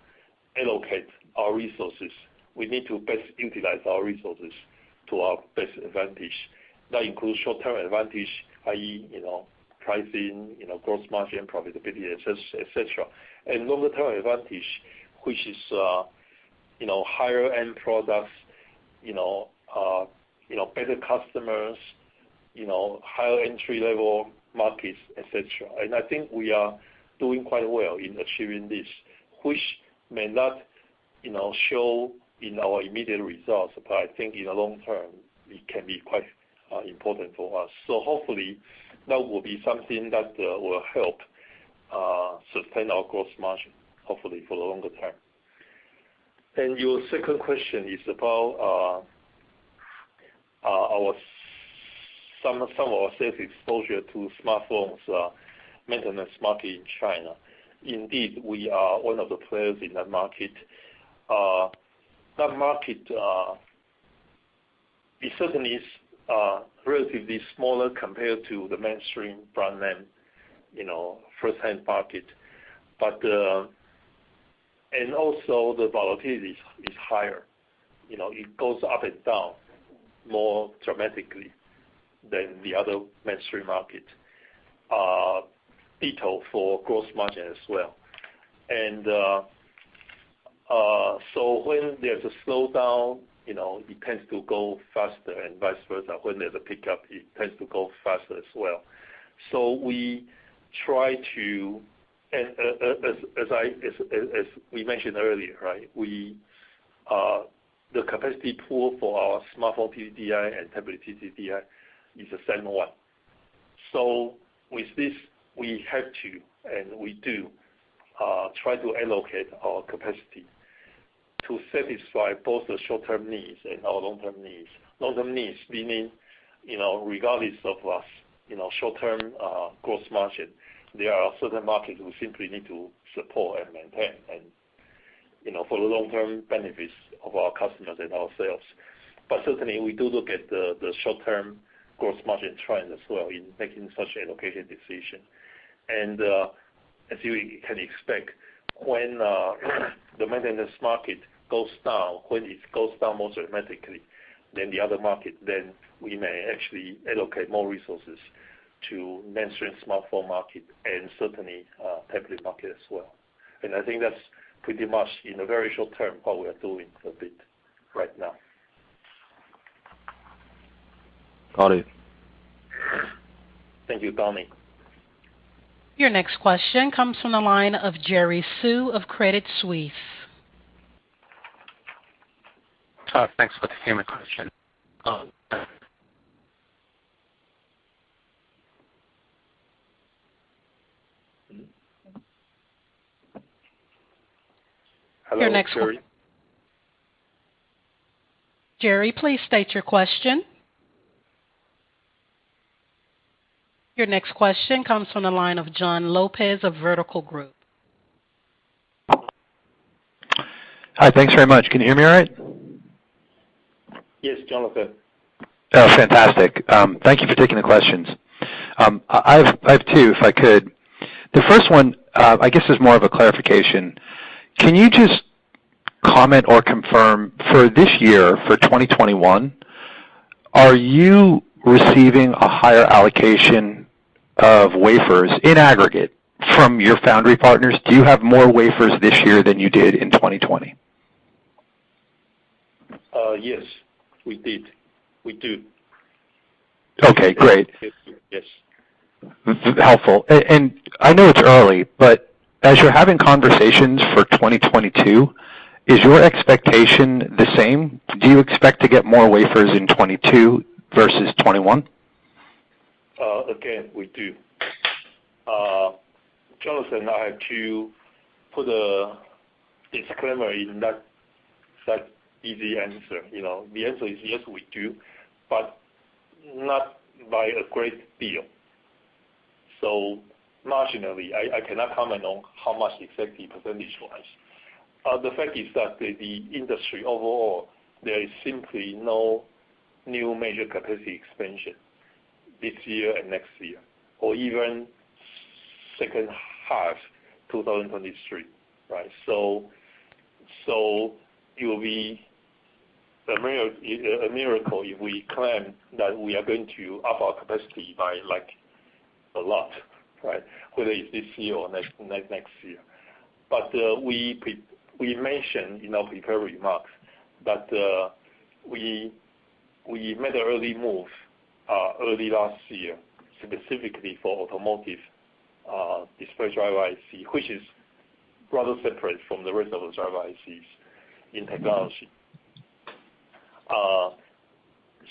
allocate our resources. We need to best utilize our resources to our best advantage. That includes short-term advantage, i.e. pricing, gross margin, profitability, etc. And longer term advantage, which is higher end products, better customers, higher entry level markets, etc. And I think we are doing quite well in achieving this, which may not show in our immediate results, but I think in the long term it can be quite important for us. So hopefully that will be something that will help sustain our gross margin, hopefully for the longer term. And your second question is about some of our sales exposure to smartphones maintenance market in China. Indeed, we are one of the players in that market. That market it certainly is relatively smaller compared to the mainstream brand name, first-hand market, but and also the volatility is higher. It goes up and down more dramatically than the other mainstream market. Ditto for gross margin as well. And so when there's a slowdown, it tends to go faster, and vice versa. When there's a pickup, it tends to go faster as well. So we try to, and as we mentioned earlier, right? The capacity pool for our smartphone TDDI and tablet TDDI is the same one. So with this, we have to, and we do, try to allocate our capacity to satisfy both the short-term needs and our long-term needs. Long-term needs meaning, regardless of short-term gross margin, there are certain markets we simply need to support and maintain, and for the long-term benefits of our customers and ourselves. But certainly, we do look at the short-term gross margin trend as well in making such allocation decision. And as you can expect, when the maintenance market goes down, when it goes down more dramatically than the other market, then we may actually allocate more resources to mainstream smartphone market and certainly tablet market as well. And I think that's pretty much in a very short term what we are doing a bit right now. Got it. Thank you, Donnie. Your next question comes from the line of Jerry Su of Credit Suisse. Thanks for taking my question. Hello, Jerry. Jerry, please state your question. Your next question comes from the line of John Lopez of Vertical Group. Hi, thanks very much. Can you hear me all right? Yes, Jonathan. Oh, fantastic. Thank you for taking the questions. I have two, if I could. The first one, I guess, is more of a clarification. Can you just comment or confirm for this year, for 2021, are you receiving a higher allocation of wafers in aggregate from your foundry partners? Do you have more wafers this year than you did in 2020? Yes, we did. We do. Okay, great. Yes. Helpful. And I know it's early, but as you're having conversations for 2022, is your expectation the same? Do you expect to get more wafers in 22 versus 21? Again, we do. Jonathan, I have to put a disclaimer in that easy answer. The answer is yes, we do, but not by a great deal. So marginally, I cannot comment on how much exactly percentage-wise. The fact is that the industry overall, there is simply no new major capacity expansion this year and next year, or even second half 2023, right? So it will be a miracle if we claim that we are going to up our capacity by like a lot, right? Whether it's this year or next year. But we mentioned in our prepared remarks that we made an early move early last year, specifically for automotive display driver IC, which is rather separate from the rest of the driver ICs in technology.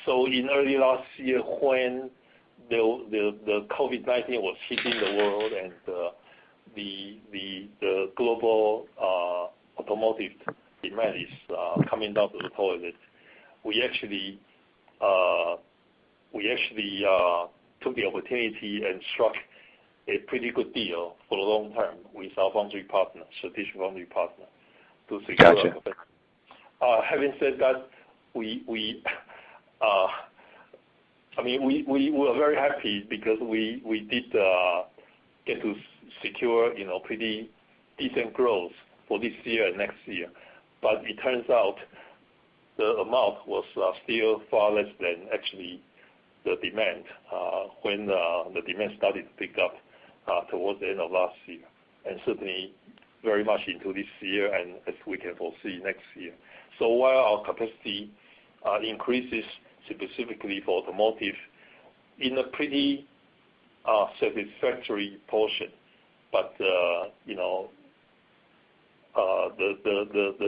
So in early last year, when the COVID-19 was hitting the world and the global automotive demand is coming down to the toilet, we actually took the opportunity and struck a pretty good deal for the long term with our foundry partner, strategic foundry partner, to secure. Gotcha. Having said that, we were very happy because we did get to secure pretty decent growth for this year and next year, but it turns out the amount was still far less than actually the demand when the demand started to pick up towards the end of last year, and certainly very much into this year, and as we can foresee next year. So while our capacity increases specifically for automotive in a pretty satisfactory portion, but the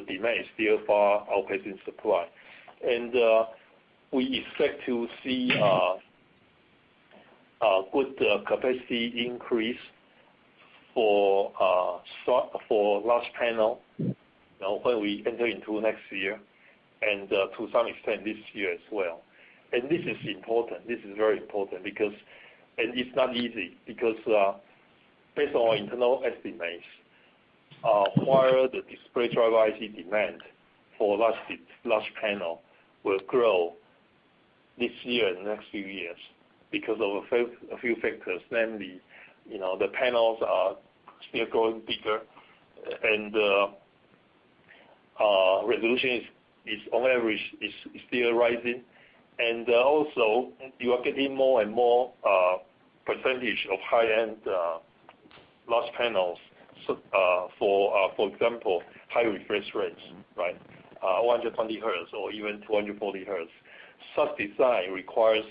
demand is still far outpacing supply, and we expect to see good capacity increase for large panel when we enter into next year, and to some extent this year as well. And this is important. This is very important because, and it's not easy because based on our internal estimates, while the display driver IC demand for large panel will grow this year and next few years because of a few factors, namely, the panels are still growing bigger, and resolution is on average is still rising, and also you are getting more and more percentage of high-end large panels. So, for example, high refresh rates, right? 120 hertz or even 240 hertz. Such design requires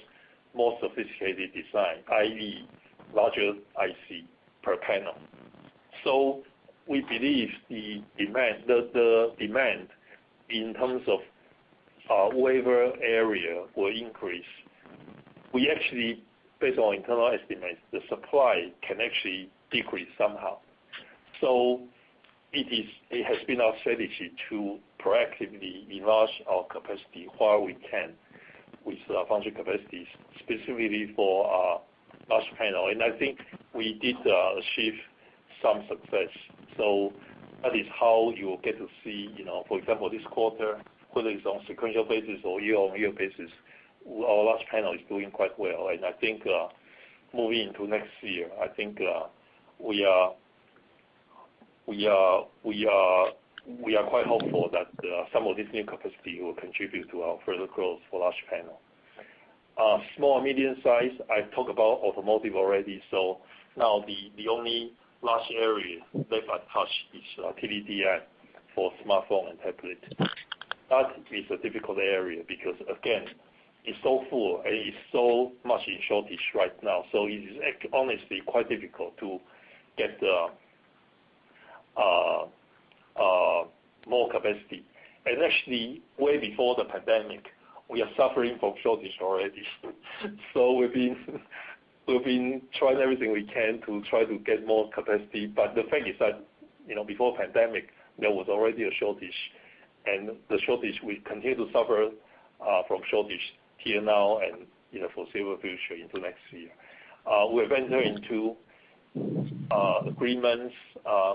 more sophisticated design, i.e., larger IC per panel. So we believe the demand in terms of wafer area will increase. We actually, based on internal estimates, the supply can actually decrease somehow. So it has been our strategy to proactively enlarge our capacity while we can with foundry capacities, specifically for large panel. And I think we did achieve some success. So that is how you will get to see, for example, this quarter, whether it's on sequential basis or year-on-year basis, our large panel is doing quite well. And I think moving into next year, I think we are quite hopeful that some of this new capacity will contribute to our further growth for large panel. Small and medium size, I talked about automotive already. So now the only large area left untouched is TDDI for smartphone and tablet. That is a difficult area because, again, it's so full and it's so much in shortage right now. So it is honestly quite difficult to get more capacity. And actually, way before the pandemic, we are suffering from shortage already. So we've been trying everything we can to try to get more capacity. But the fact is that, before pandemic, there was already a shortage, and the shortage we continue to suffer from shortage here now and in the foreseeable future into next year. We have entered into agreements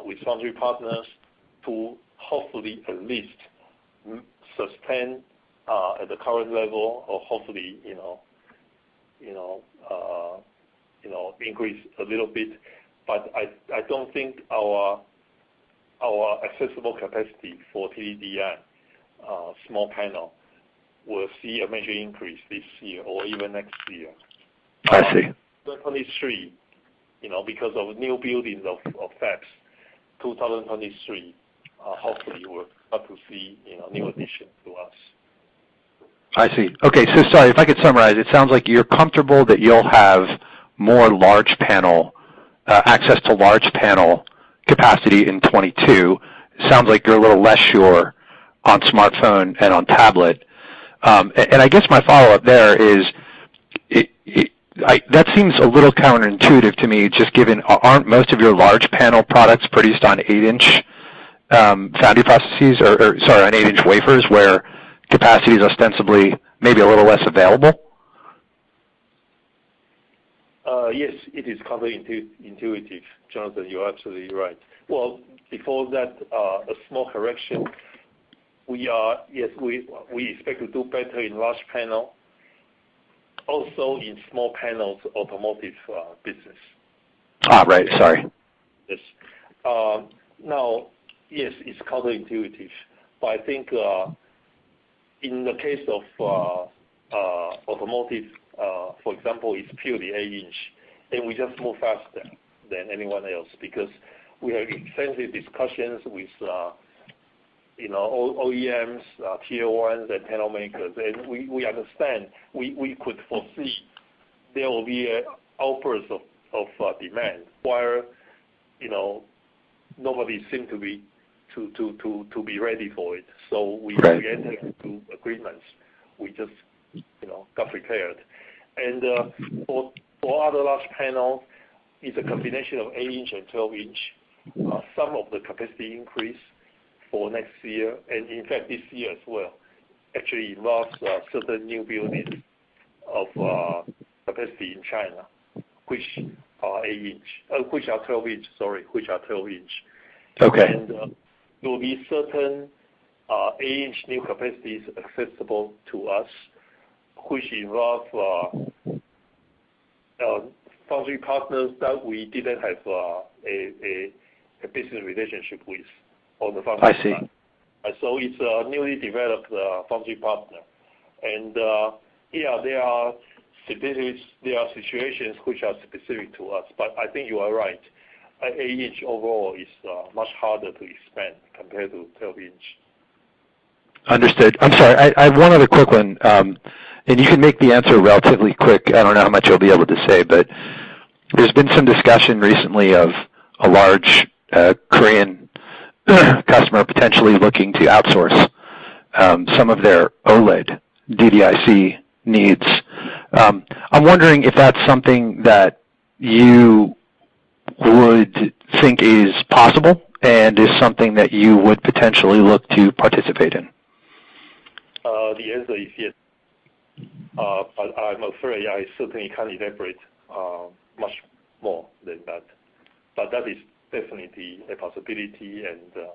with foundry partners to hopefully at least sustain at the current level, or hopefully increase a little bit. But I don't think our accessible capacity for TDDI small panel will see a major increase this year or even next year. I see. 2023, because of new buildings of fabs, 2023, hopefully we'll start to see, new additions to us. I see. Okay, so sorry, if I could summarize, it sounds like you're comfortable that you'll have more large panel, access to large panel capacity in 22. It sounds like you're a little less sure on smartphone and on tablet. And I guess my follow-up there is, that seems a little counterintuitive to me, just given, aren't most of your large panel products produced on 8-inch foundry processes, or on 8-inch wafers, where capacity is ostensibly maybe a little less available? Yes, it is counterintuitive, Jonathan. You're absolutely right. Well, before that, a small correction. We expect to do better in large panel, also in small panels automotive business. Right. Sorry. Yes. Now, yes, it's counterintuitive, but I think in the case of automotive, for example, it's purely 8-inch, and we just move faster than anyone else because we have extensive discussions with OEMs, tier 1s, and panel makers, and we understand, we could foresee there will be an outburst of demand, while nobody seemed to be ready for it. So we entered into agreements. We just got prepared. And for other large panels, it's a combination of 8-inch and 12-inch. Some of the capacity increase for next year, and in fact this year as well, actually involves certain new buildings of capacity in China, which are 8-inch, which are 12-inch. Okay. And there will be certain 8-inch new capacities accessible to us, which involve foundry partners that we didn't have a business relationship with on the foundry side. So it's a newly developed foundry partner. And there are situations which are specific to us, but I think you are right. 8-inch overall is much harder to expand compared to 12-inch. Understood. I'm sorry, I have one other quick one, and you can make the answer relatively quick. I don't know how much you'll be able to say, but there's been some discussion recently of a large Korean customer potentially looking to outsource some of their OLED DDIC needs. I'm wondering if that's something that you would think is possible and is something that you would potentially look to participate in. The answer is yes. But I'm afraid I certainly can't elaborate much more than that. But that is definitely a possibility, and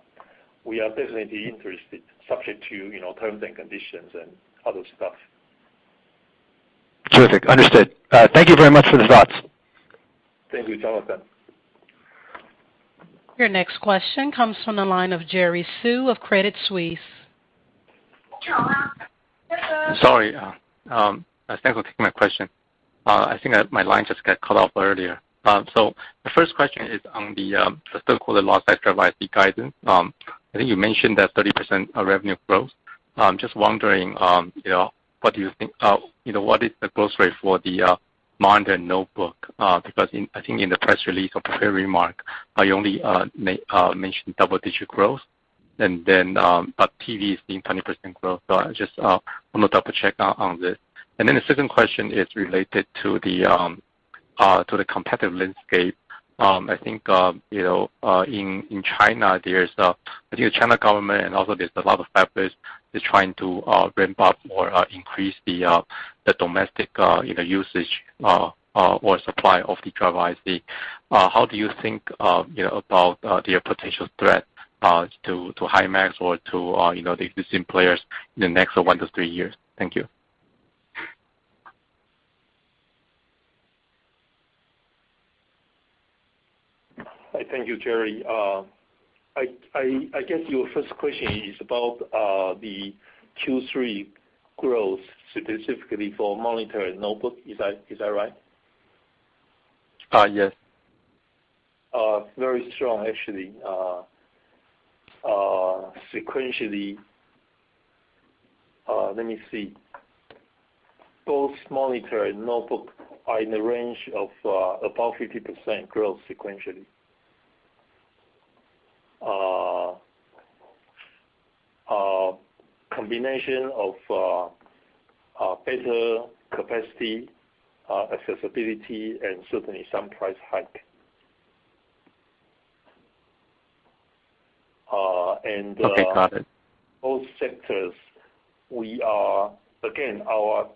we are definitely interested, subject to terms and conditions and other stuff. Terrific. Understood. Thank you very much for the thoughts. Thank you, Jonathan. Your next question comes from the line of Jerry Su of Credit Suisse. Sorry. Thanks for taking my question. I think my line just got cut off earlier. So the first question is on the third quarter loss at driver IC guidance. I think you mentioned that 30% revenue growth. I'm just wondering, what do you think? What is the growth rate for the monitor and notebook? Because I think in the press release or prepared remark, I only mentioned double-digit growth, and then but TV is seeing 20% growth. So I just want to double check on this. And then the second question is related to the competitive landscape. I think in China there's I think the China government and also there's a lot of fabless is trying to ramp up or increase the domestic usage or supply of the driver IC. How do you think about their potential threat to Himax or to the existing players in the next 1 to 3 years? Thank you. Thank you, Jerry. I guess your first question is about the Q3 growth specifically for monitor and notebook. Is that right? Yes. Very strong, actually. Sequentially, let me see. Both monitor and notebook are in the range of about 50% growth sequentially. Combination of better capacity, accessibility, and certainly some price hike. Okay, got it. Both sectors, we are, again, our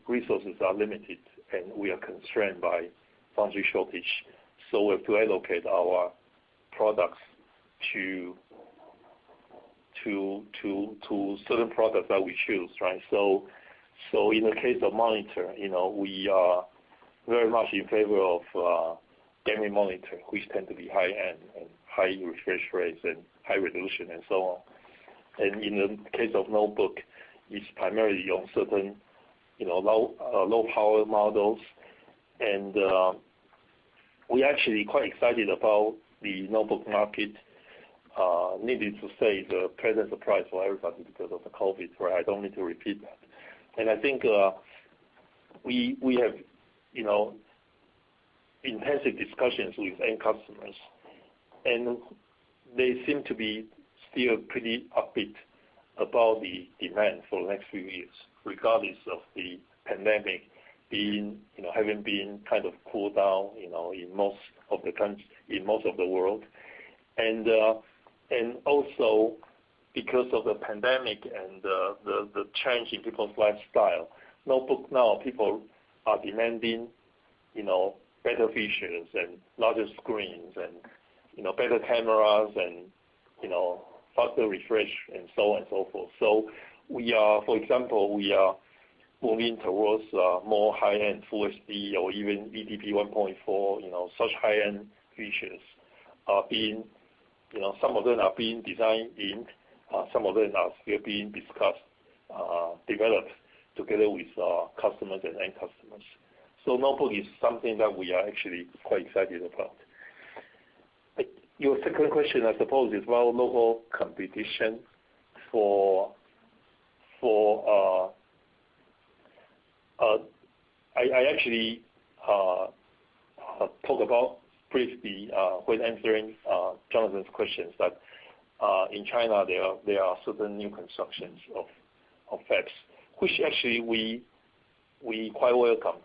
resources are limited and we are constrained by foundry shortage. So we have to allocate our products to certain products that we choose, right? So in the case of monitor, we are very much in favor of gaming monitor, which tend to be high end and high refresh rates and high resolution and so on. And in the case of notebook, it's primarily on certain, low power models. And we're actually quite excited about the notebook market. Needless to say, it's a pleasant surprise for everybody because of the COVID, right? I don't need to repeat that. And I think we have, intensive discussions with end customers, and they seem to be still pretty upbeat about the demand for the next few years, regardless of the pandemic being, having been kind of cooled down, in most of the countries, in most of the world, and also because of the pandemic and the change in people's lifestyle, notebook now people are demanding, better features and larger screens and better cameras and faster refresh and so on and so forth. So we are, for example, moving towards more high-end Full HD or even EDP 1.4. Such high-end features are being, some of them are being designed in, some of them are still being discussed, developed together with customers and end customers. So notebook is something that we are actually quite excited about. Your second question, I suppose, is about local competition I actually talk about briefly when answering Jonathan's questions that in China there are certain new constructions of fabs, which actually we quite welcome.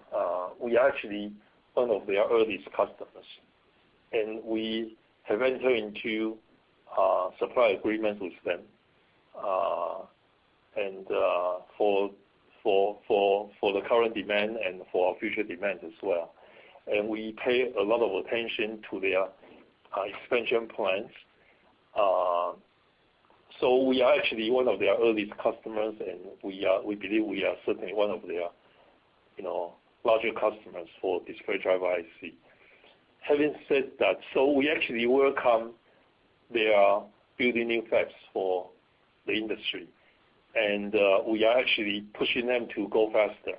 We are actually one of their earliest customers, and we have entered into supply agreements with them, and for the current demand and for our future demand as well. And we pay a lot of attention to their expansion plans. So we are actually one of their earliest customers, and we believe we are certainly one of their larger customers for display driver IC. Having said that, so we actually welcome their building new fabs for the industry, and we are actually pushing them to go faster.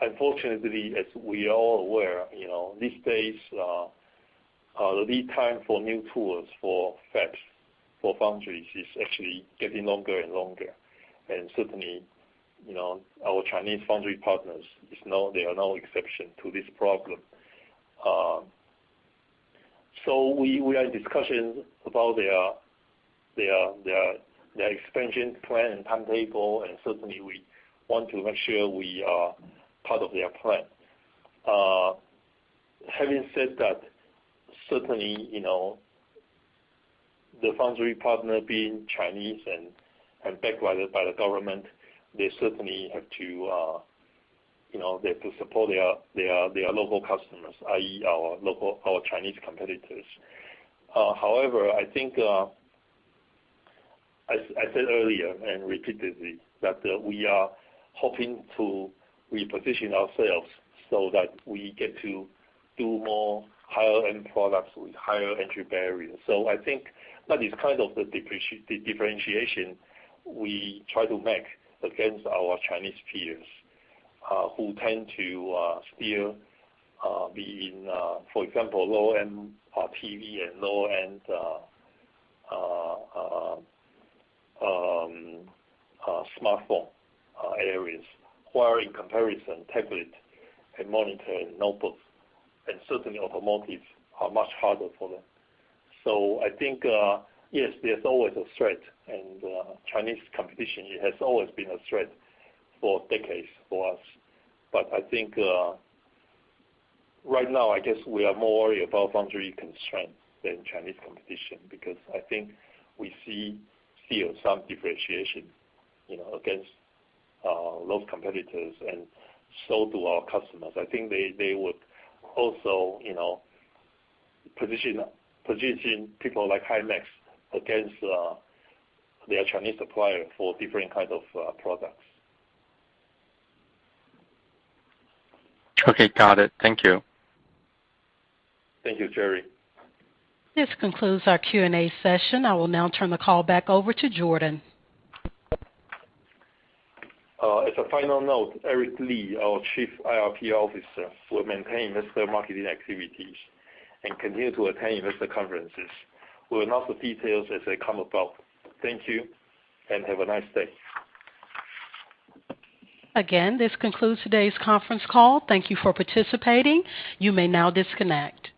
Unfortunately, as we are all aware, these days the lead time for new tools for fabs, for foundries, is actually getting longer and longer, and certainly, our Chinese foundry partners they are no exception to this problem. So we are in discussions about their expansion plan and timetable, and certainly we want to make sure we are part of their plan. Having said that, certainly, the foundry partner being Chinese and backed by the government, they certainly have to they have to support their local customers, i.e. our Chinese competitors. However, I think I said earlier and repeatedly that we are hoping to reposition ourselves so that we get to do more higher end products with higher entry barriers. So I think that is kind of the differentiation we try to make against our Chinese peers, who tend to still be in, for example, low-end TV and low-end smartphone areas, while in comparison, tablet and monitor and notebooks and certainly automotive are much harder for them. So I think, yes, there's always a threat, and Chinese competition, it has always been a threat for decades for us. But I think right now, I guess we are more worried about foundry constraint than Chinese competition, because I think we see still some differentiation, against those competitors, and so do our customers. I think they would also, position people like HIMX against their Chinese supplier for different kind of products. Okay, got it. Thank you. Thank you, Jerry. This concludes our Q&A session. I will now turn the call back over to Jordan. As a final note, Eric Lee, our Chief IRP Officer, will maintain investor marketing activities and continue to attend investor conferences. We will announce the details as they come about. Thank you, and have a nice day. Again, this concludes today's conference call. Thank you for participating. You may now disconnect.